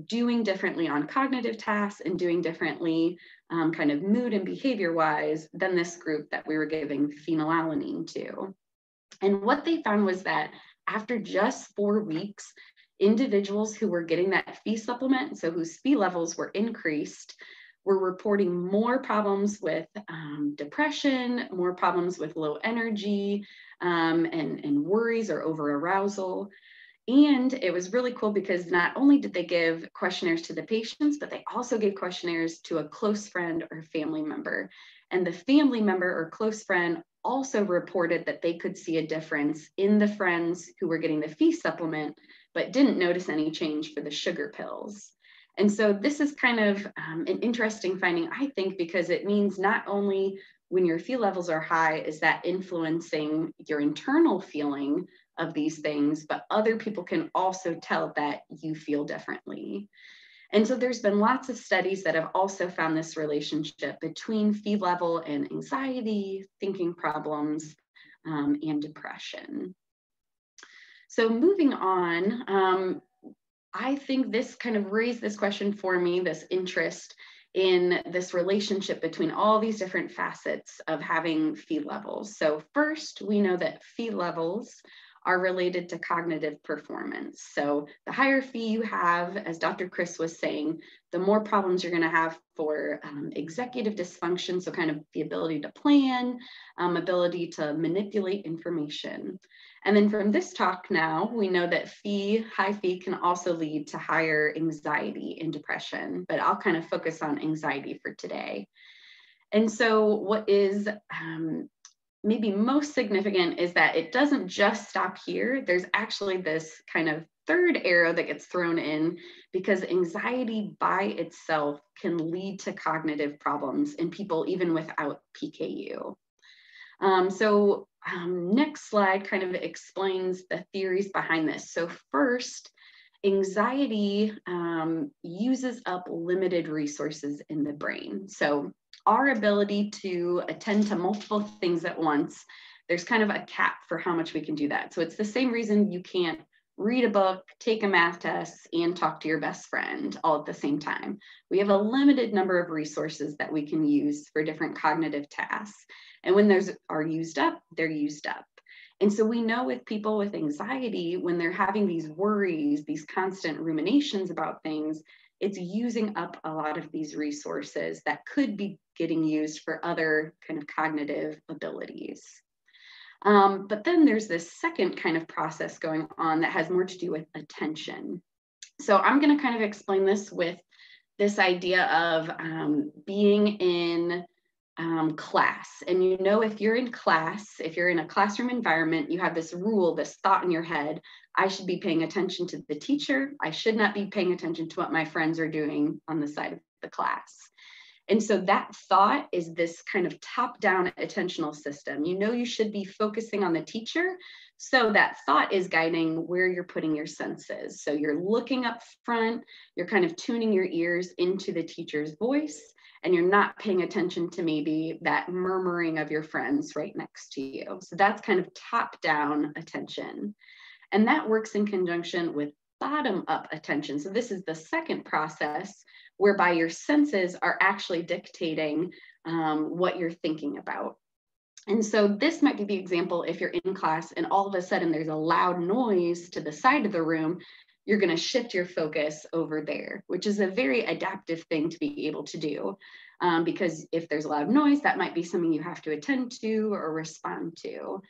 [SPEAKER 5] doing differently on cognitive tasks and doing differently kind of mood and behavior wise than this group that we were giving phenylalanine to. And what they found was that after just 4 weeks, individuals who were getting that Phe supplement, so whose Phe levels were increased, were reporting more problems with depression, more problems with low energy, and worries or over arousal. And it was really cool because not only did they give questionnaires to the patients, but they also gave questionnaires to a close friend or family member. And the family member or close friend also reported that they could see a difference in the friends who were getting the Phe supplement, but didn't notice any change for the sugar pills. And so this is kind of an interesting finding, I think, because it means not only when your Phe levels are high, is that influencing your internal feeling of these things, but other people can also tell that you feel differently. And so there's been lots of studies that have also found this relationship between Phe level and anxiety, thinking problems, and depression. So moving on, I think this kind of raised this question for me, this interest in this relationship between all these different facets of having Phe levels. So first, we know that Phe levels are related to cognitive performance. So the higher Phe you have, as Dr. Chris was saying, the more problems you're going to have for executive dysfunction, so kind of the ability to plan, ability to manipulate information. And then from this talk now, we know that high Phe can also lead to higher anxiety and depression, but I'll kind of focus on anxiety for today. And so what is maybe most significant is that it doesn't just stop here. There's actually this kind of third arrow that gets thrown in because anxiety by itself can lead to cognitive problems in people even without PKU. Next slide kind of explains the theories behind this. So first, anxiety uses up limited resources in the brain. So our ability to attend to multiple things at once, there's kind of a cap for how much we can do that. So it's the same reason you can't read a book, take a math test, and talk to your best friend all at the same time. We have a limited number of resources that we can use for different cognitive tasks. And when those are used up, they're used up. And so we know with people with anxiety, when they're having these worries, these constant ruminations about things, it's using up a lot of these resources that could be getting used for other kind of cognitive abilities. But then there's this second kind of process going on that has more to do with attention. So I'm going to kind of explain this with this idea of being in class. And you know, if you're in class, if you're in a classroom environment, you have this rule, this thought in your head, I should be paying attention to the teacher. I should not be paying attention to what my friends are doing on the side of the class. And so that thought is this kind of top-down attentional system. You know, you should be focusing on the teacher. So that thought is guiding where you're putting your senses. So you're looking up front, you're kind of tuning your ears into the teacher's voice, and you're not paying attention to maybe that murmuring of your friends right next to you. So that's kind of top-down attention. And that works in conjunction with bottom-up attention. So this is the second process whereby your senses are actually dictating what you're thinking about. And so this might be the example if you're in class and all of a sudden there's a loud noise to the side of the room, you're going to shift your focus over there, which is a very adaptive thing to be able to do. Because if there's a loud noise, that might be something you have to attend to or respond to.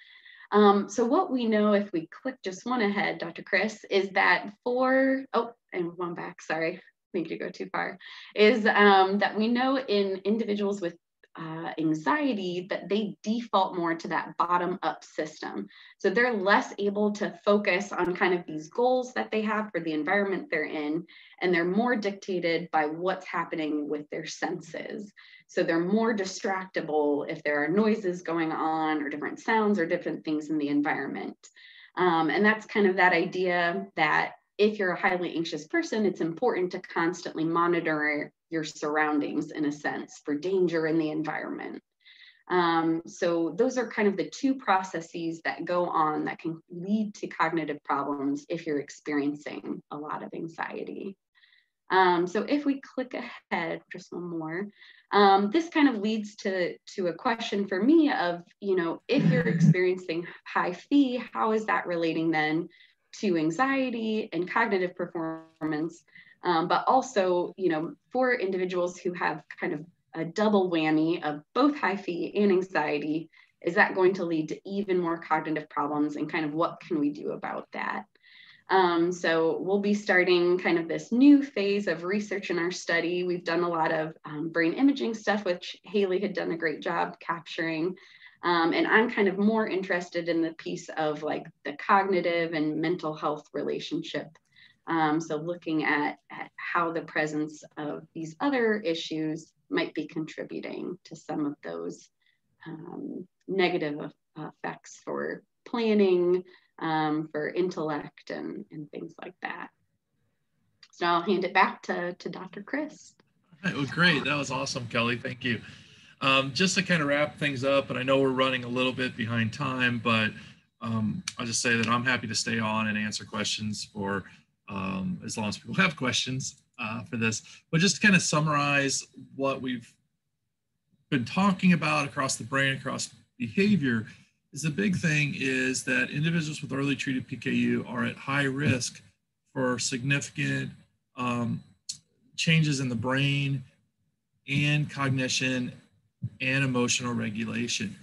[SPEAKER 5] So what we know, if we click just one ahead, Dr. Chris, is that and one back, sorry, I think you go too far, is that we know in individuals with anxiety that they default more to that bottom-up system. So they're less able to focus on kind of these goals that they have for the environment they're in, and they're more dictated by what's happening with their senses. So they're more distractible if there are noises going on or different sounds or different things in the environment. And that's kind of that idea that if you're a highly anxious person, it's important to constantly monitor your surroundings in a sense for danger in the environment. So those are kind of the two processes that go on that can lead to cognitive problems if you're experiencing a lot of anxiety. So if we click ahead, just one more, this kind of leads to a question for me of, you know, if you're experiencing high Phe, how is that relating then to anxiety and cognitive performance? But also, you know, for individuals who have kind of a double whammy of both high Phe and anxiety, is that going to lead to even more cognitive problems, and kind of what can we do about that? So we'll be starting kind of this new phase of research in our study. We've done a lot of brain imaging stuff, which Haley had done a great job capturing. And I'm kind of more interested in the piece of like the cognitive and mental health relationship. So looking at how the presence of these other issues might be contributing to some of those negative effects for planning, for intellect and things like that. So I'll hand it back to Dr. Chris.
[SPEAKER 3] All right, well, great. That was awesome, Kelly. Thank you. Just to kind of wrap things up, and I know we're running a little bit behind time, but I'll just say that I'm happy to stay on and answer questions for as long as people have questions for this. But just to kind of summarize what we've been talking about across the brain, across behavior, is the big thing is that individuals with early treated PKU are at high risk for significant changes in the brain and cognition and emotional regulation.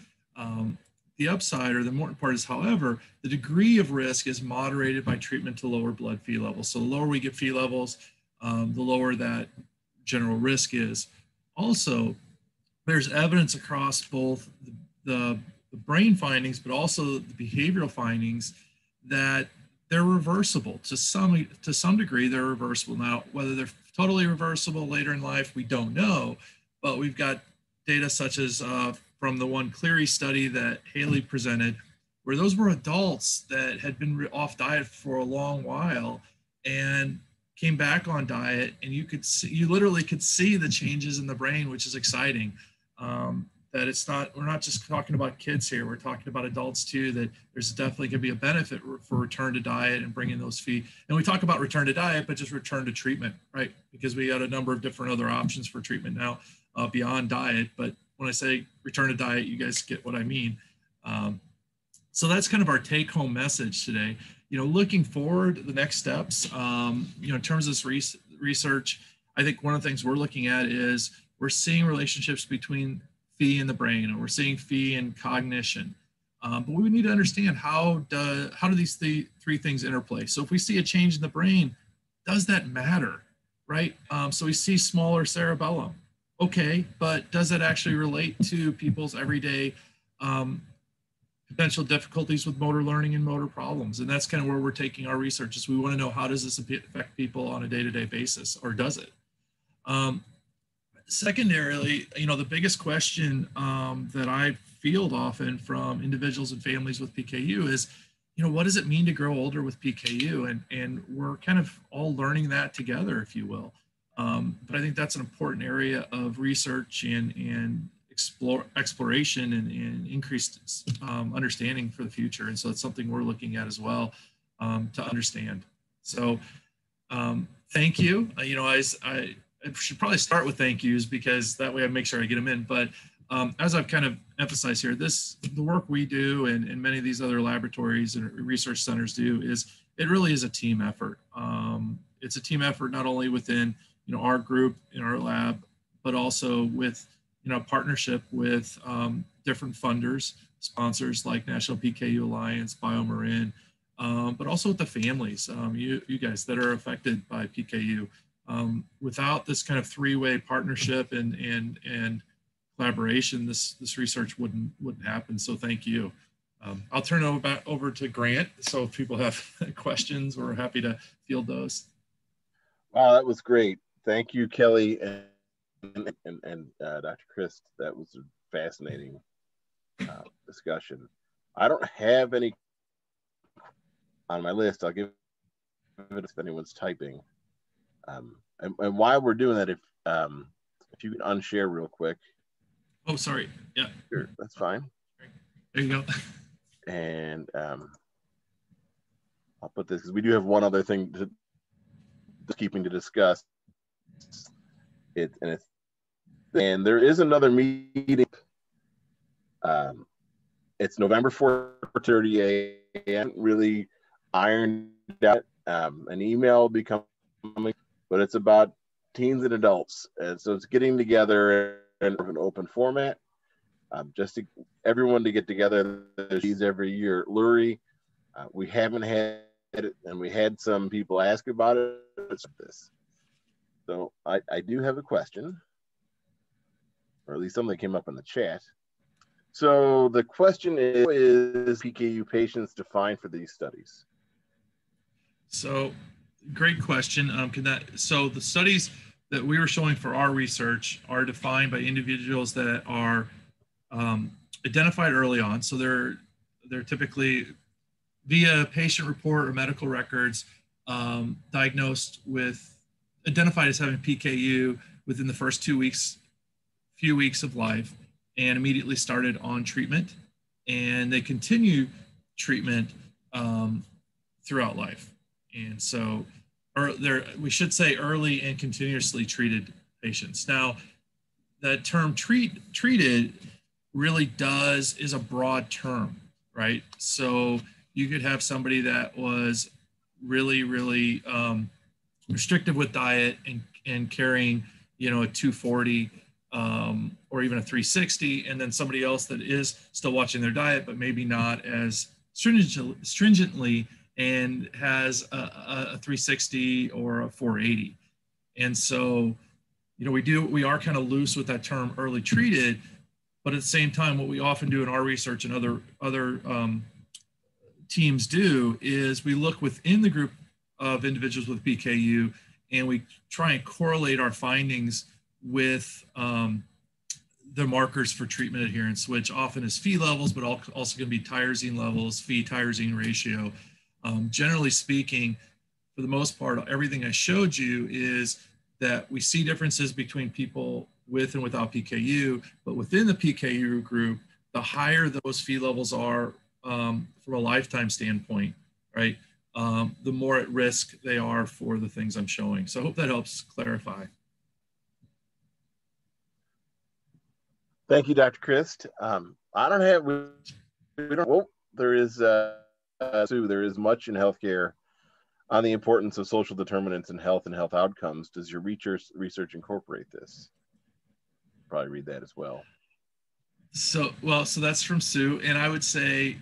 [SPEAKER 3] The upside, or the important part, is, however, the degree of risk is moderated by treatment to lower blood Phe levels. So the lower we get Phe levels, the lower that general risk is. Also, there's evidence across both the brain findings, but also the behavioral findings, that they're reversible. To some degree, they're reversible. Now, whether they're totally reversible later in life, we don't know, but we've got data such as from the one Cleary study that Haley presented, where those were adults that had been off diet for a long while and came back on diet, and you literally could see the changes in the brain, which is exciting. that we're not just talking about kids here, we're talking about adults too, that there's definitely going to be a benefit for return to diet and bringing those Phe. And we talk about return to diet, but just return to treatment, right? Because we got a number of different other options for treatment now beyond diet. But when I say return to diet, you guys get what I mean. So that's kind of our take home message today. Looking forward, the next steps, in terms of this research, I think one of the things we're looking at is we're seeing relationships between Phe in the brain, and we're seeing Phe in cognition. But we need to understand how do these three things interplay. So if we see a change in the brain, does that matter, right? So we see smaller cerebellum. Okay, but does that actually relate to people's everyday potential difficulties with motor learning and motor problems? And that's kind of where we're taking our research, is we want to know, how does this affect people on a day-to-day basis, or does it? Secondarily, the biggest question that I field often from individuals and families with PKU is, what does it mean to grow older with PKU? And we're kind of all learning that together, if you will. But I think that's an important area of research and exploration and increased understanding for the future. And so it's something we're looking at as well to understand. So thank you. I should probably start with thank yous, because that way I make sure I get them in. But as I've kind of emphasized here, the work we do and many of these other laboratories and research centers do, it really is a team effort. It's a team effort not only within our group in our lab, but also with partnership with different funders, sponsors like National PKU Alliance, BioMarin, but also with the families, you guys that are affected by PKU. Without this kind of three-way partnership and collaboration, this research wouldn't happen. So thank you. I'll turn it back over to Grant. So if people have questions, we're happy to field those.
[SPEAKER 1] Wow, that was great. Thank you, Kelly and Dr. Chris. That was a fascinating discussion. I don't have any on my list. I'll give it if anyone's typing. And while we're doing that, if you can unshare real quick.
[SPEAKER 3] Oh, sorry. Yeah.
[SPEAKER 1] Sure, that's fine.
[SPEAKER 3] There you go.
[SPEAKER 1] And I'll put this, because we do have one other thing to keeping to discuss. And there is another meeting. It's November 4:30 a.m. Really ironed out. An email will be coming, but it's about teens and adults, and so it's getting together in an open format, just to everyone to get together. There's these every year. Lurie, we haven't had it, and we had some people ask about it. So I do have a question, or at least something came up in the chat. So the question is PKU patients defined for these studies? So
[SPEAKER 3] great question. So the studies that we were showing for our research are defined by individuals that are identified early on. So they're typically via patient report or medical records identified as having PKU within the first few weeks of life, and immediately started on treatment, and they continue treatment throughout life. And so we should say early and continuously treated patients. Now, that term treated really is a broad term, right? So you could have somebody that was really, really restrictive with diet and carrying, a 240 or even a 360, and then somebody else that is still watching their diet, but maybe not as stringently, and has a 360 or a 480. And so, we are kind of loose with that term early treated, but at the same time, what we often do in our research and other teams do is we look within the group of individuals with PKU, and we try and correlate our findings with the markers for treatment adherence, which often is Phe levels, but also going to be tyrosine levels, Phe-tyrosine ratio. Generally speaking, for the most part, everything I showed you is that we see differences between people with and without PKU, but within the PKU group, the higher those Phe levels are from a lifetime standpoint, right? The more at risk they are for the things I'm showing. So I hope that helps clarify.
[SPEAKER 1] Thank you, Dr. Christ. I don't have, we don't, well, there is, Sue, there is much in healthcare on the importance of social determinants in health and health outcomes. Does your research incorporate this? Probably read that as well.
[SPEAKER 3] So that's from Sue, and I would say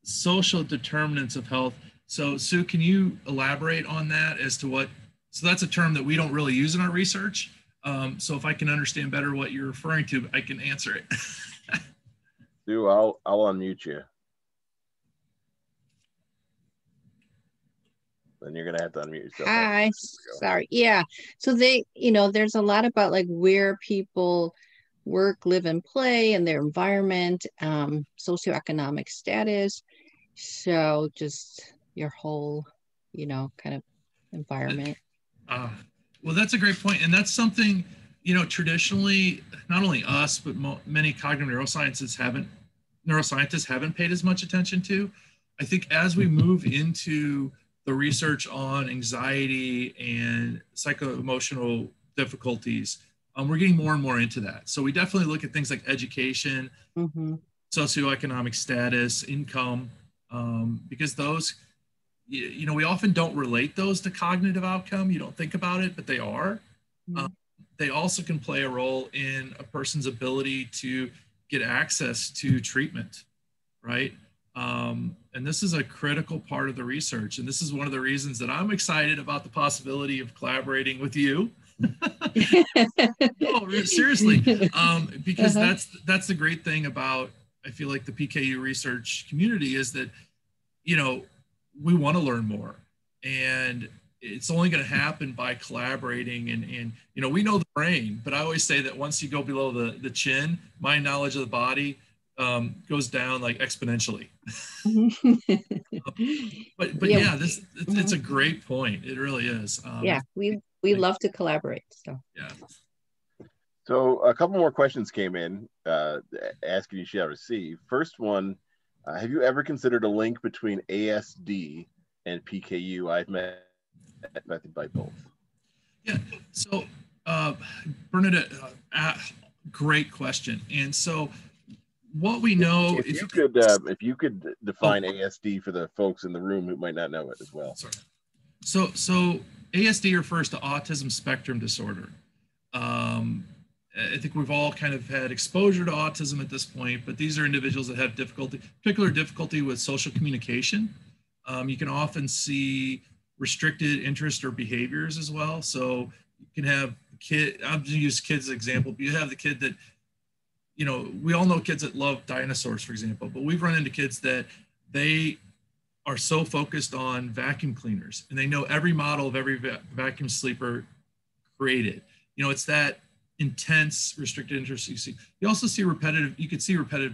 [SPEAKER 3] social determinants of health. So Sue, can you elaborate on that as to what, so that's a term that we don't really use in our research. So if I can understand better what you're referring to, I can answer it.
[SPEAKER 1] Sue, I'll unmute you. Then you're gonna have to unmute yourself.
[SPEAKER 6] Hi, sorry. Yeah, so they, there's a lot about like where people work, live, and play, and their environment, socioeconomic status. So just your whole, kind of environment.
[SPEAKER 3] Well, that's a great point, and that's something traditionally not only us but many cognitive neuroscientists haven't paid as much attention to. I think as we move into the research on anxiety and psycho-emotional difficulties, we're getting more and more into that. So we definitely look at things like education, socioeconomic status, income, because those, we often don't relate those to cognitive outcome. You don't think about it, but they are. They also can play a role in a person's ability to get access to treatment, right? And this is a critical part of the research. And this is one of the reasons that I'm excited about the possibility of collaborating with you. No, seriously, because that's the great thing about, I feel like, the PKU research community is that, we want to learn more, and it's only going to happen by collaborating. And we know the brain, but I always say that once you go below the chin, my knowledge of the body goes down like exponentially. but yeah, it's a great point. It really is.
[SPEAKER 6] Yeah, we love to collaborate. So
[SPEAKER 3] yeah.
[SPEAKER 1] So a couple more questions came in asking you shall receive. First one, have you ever considered a link between ASD and PKU? I've met by both. Yeah.
[SPEAKER 3] So Bernadette, great question. And so what we know,
[SPEAKER 1] if you could define ASD for the folks in the room who might not know it as well.
[SPEAKER 3] Sorry. So ASD refers to autism spectrum disorder. I think we've all kind of had exposure to autism at this point, but these are individuals that have particular difficulty with social communication. You can often see restricted interest or behaviors as well. So you can have I'm going to use kids as an example, but you have the kid that, we all know kids that love dinosaurs, for example, but we've run into kids that they are so focused on vacuum cleaners and they know every model of every vacuum sleeper created. It's that intense restricted interest you see. You also see repetitive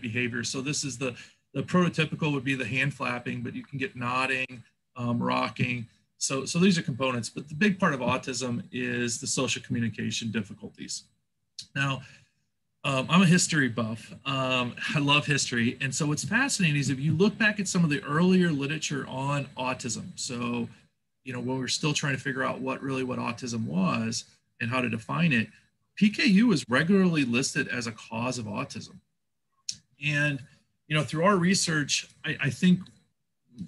[SPEAKER 3] behavior. So this is the prototypical would be the hand flapping, but you can get nodding, rocking. So these are components, but the big part of autism is the social communication difficulties. Now, I'm a history buff. I love history. And so what's fascinating is if you look back at some of the earlier literature on autism, so, when we're still trying to figure out what autism was and how to define it, PKU is regularly listed as a cause of autism. And, through our research, I think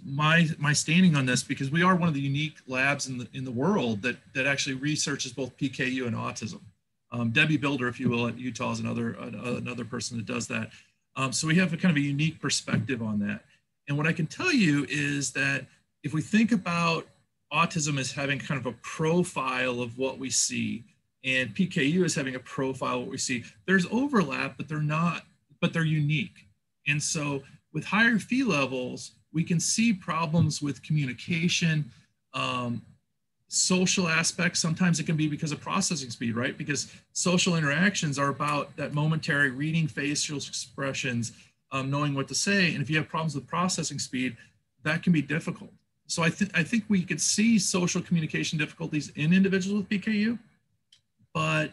[SPEAKER 3] my standing on this, because we are one of the unique labs in the world that actually researches both PKU and autism. Debbie Builder, if you will, at Utah is another person that does that. So we have a kind of a unique perspective on that. And what I can tell you is that if we think about autism as having kind of a profile of what we see, and PKU is having a profile of what we see, there's overlap, but they're unique. And so with higher Phe levels, we can see problems with communication, social aspects. Sometimes it can be because of processing speed, right? Because social interactions are about that momentary reading facial expressions, knowing what to say. And if you have problems with processing speed, that can be difficult. So I think we could see social communication difficulties in individuals with PKU, but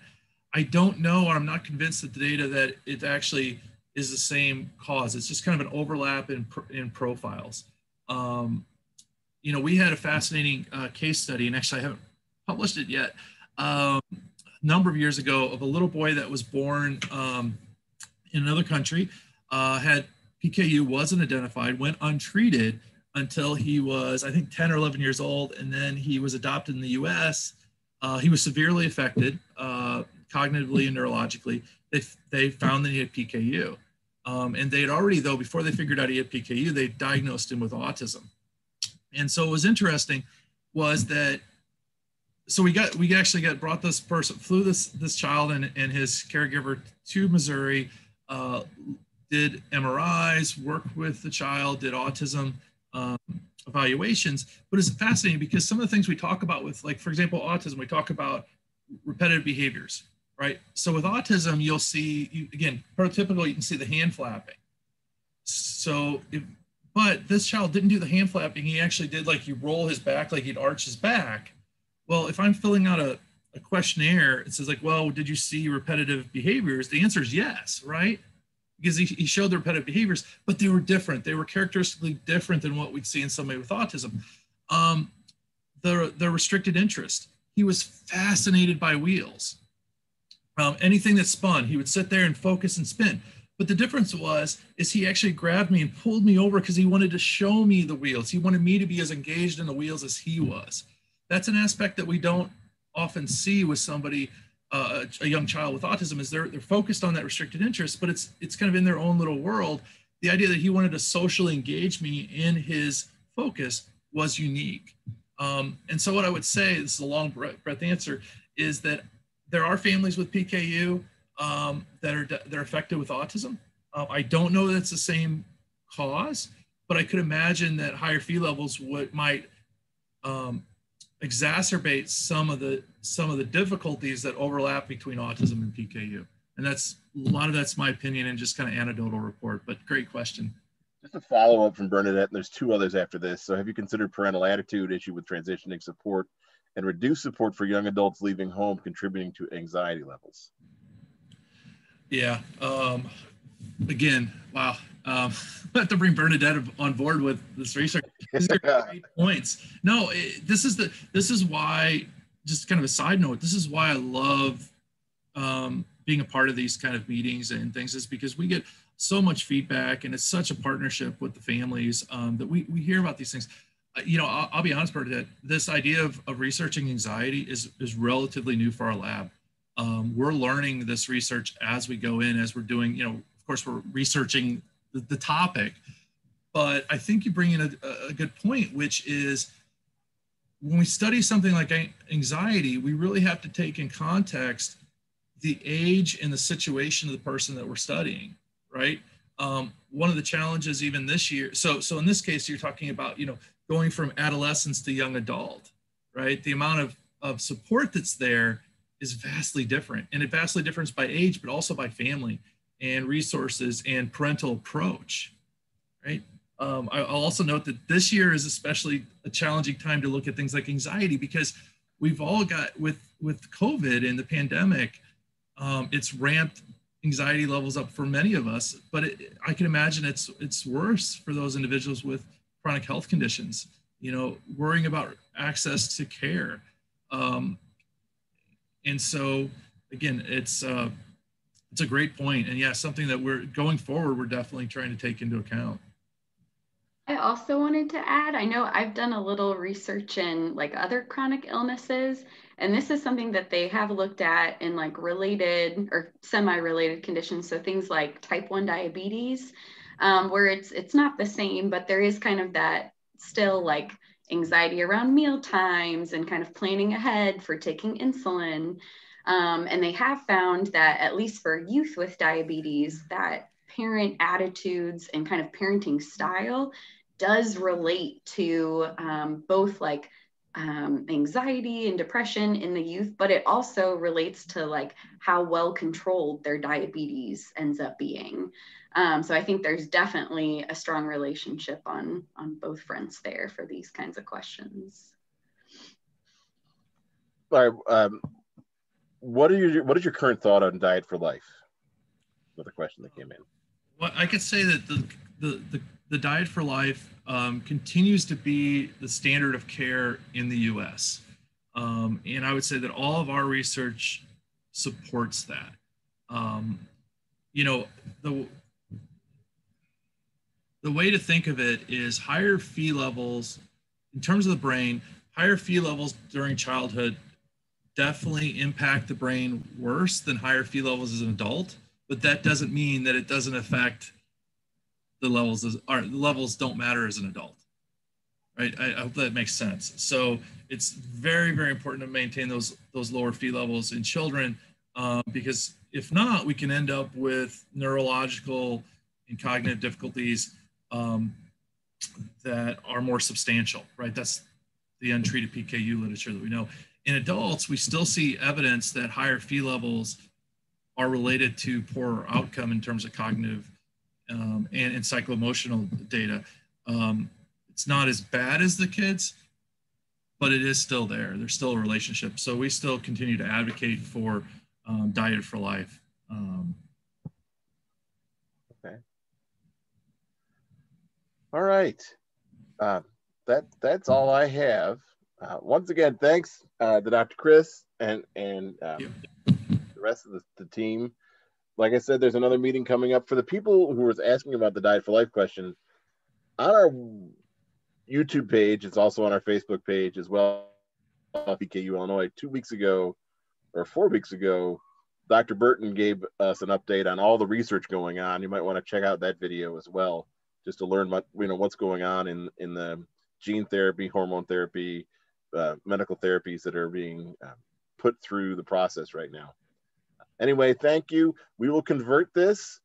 [SPEAKER 3] I don't know, or I'm not convinced that the data that it actually is the same cause. It's just kind of an overlap in profiles. You know, we had a fascinating case study, and actually I haven't published it yet, a number of years ago, of a little boy that was born in another country, had PKU, wasn't identified, went untreated until he was, I think, 10 or 11 years old, and then he was adopted in the US. He was severely affected cognitively and neurologically. They found that he had PKU. And they had already, though, before they figured out he had PKU, they diagnosed him with autism. And so what was interesting was that, so we actually brought this person, flew this child and his caregiver to Missouri, did MRIs, worked with the child, did autism evaluations. But it's fascinating because some of the things we talk about with, like, for example, autism, we talk about repetitive behaviors, right? So with autism, you'll see, again, prototypical, you can see the hand flapping. So, but this child didn't do the hand flapping. He actually did, like, you roll his back, like he'd arch his back. Well, if I'm filling out a questionnaire, it says, like, well, did you see repetitive behaviors? The answer is yes, right? Because he showed the repetitive behaviors, but they were different. They were characteristically different than what we'd see in somebody with autism. The restricted interest. He was fascinated by wheels. Anything that spun, he would sit there and focus and spin. But the difference is he actually grabbed me and pulled me over because he wanted to show me the wheels. He wanted me to be as engaged in the wheels as he was. That's an aspect that we don't often see with somebody, a young child with autism, is they're focused on that restricted interest, but it's kind of in their own little world. The idea that he wanted to socially engage me in his focus was unique. And so what I would say, this is a long breath answer, is that there are families with PKU that are affected with autism. I don't know that it's the same cause, but I could imagine that higher Phe levels might exacerbate some of the difficulties that overlap between autism and PKU. And a lot of that's my opinion and just kind of anecdotal report, but great question.
[SPEAKER 1] Just a follow up from Bernadette, and there's two others after this. So have you considered parental attitude issue with transitioning support and reduced support for young adults leaving home contributing to anxiety levels?
[SPEAKER 3] Yeah. Again, wow. I have to bring Bernadette on board with this research. These are great points. No, this is why, just kind of a side note, this is why I love being a part of these kind of meetings and things, is because we get so much feedback, and it's such a partnership with the families that we hear about these things. You know, I'll be honest, Bernadette, this idea of researching anxiety is relatively new for our lab. We're learning this research as we go in, as we're doing, you know, of course, we're researching the topic, but I think you bring in a good point, which is when we study something like anxiety, we really have to take in context the age and the situation of the person that we're studying, right? One of the challenges even this year, so in this case, you're talking about, you know, going from adolescence to young adult, right? The amount of support that's there is vastly different, and it vastly differs by age, but also by family and resources and parental approach, right? I'll also note that this year is especially a challenging time to look at things like anxiety, because we've all got, with COVID and the pandemic, it's ramped anxiety levels up for many of us, but I can imagine it's worse for those individuals with chronic health conditions, you know, worrying about access to care. And so again, it's a great point. And yeah, something that we're going forward, we're definitely trying to take into account.
[SPEAKER 5] I also wanted to add, I know I've done a little research in like other chronic illnesses, and this is something that they have looked at in like related or semi-related conditions. So things like type 1 diabetes, where it's not the same, but there is kind of that still like anxiety around meal times and kind of planning ahead for taking insulin. And they have found that at least for youth with diabetes, that parent attitudes and kind of parenting style does relate to both like anxiety and depression in the youth, but it also relates to like how well controlled their diabetes ends up being. So I think there's definitely a strong relationship on both fronts there for these kinds of questions.
[SPEAKER 1] All right. what is your current thought on diet for life? Another question that came in.
[SPEAKER 3] Well, I could say that the diet for life continues to be the standard of care in the U.S. And I would say that all of our research supports that. You know, the way to think of it is higher Phe levels, in terms of the brain, higher Phe levels during childhood definitely impact the brain worse than higher Phe levels as an adult, but that doesn't mean that it doesn't affect the levels, or the levels don't matter as an adult, right? I hope that makes sense. So it's very, very important to maintain those lower Phe levels in children, because if not, we can end up with neurological and cognitive difficulties that are more substantial, right? That's the untreated PKU literature that we know. In adults, we still see evidence that higher Phe levels are related to poorer outcome in terms of cognitive and psycho-emotional data. It's not as bad as the kids, but it is still there. There's still a relationship. So we still continue to advocate for diet for life.
[SPEAKER 1] Okay. All right. That's all I have. Once again, thanks to Dr. Chris and the rest of the team. Like I said, there's another meeting coming up. For the people who was asking about the diet for life question, on our YouTube page, it's also on our Facebook page as well, PKU Illinois, 2 weeks ago or 4 weeks ago, Dr. Burton gave us an update on all the research going on. You might want to check out that video as well, just to learn what's going on in the gene therapy, hormone therapy, medical therapies that are being put through the process right now. Anyway, thank you. We will convert this.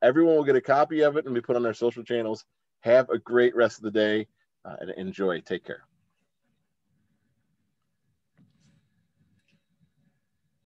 [SPEAKER 1] Everyone will get a copy of it and be put on their social channels. Have a great rest of the day and enjoy. Take care.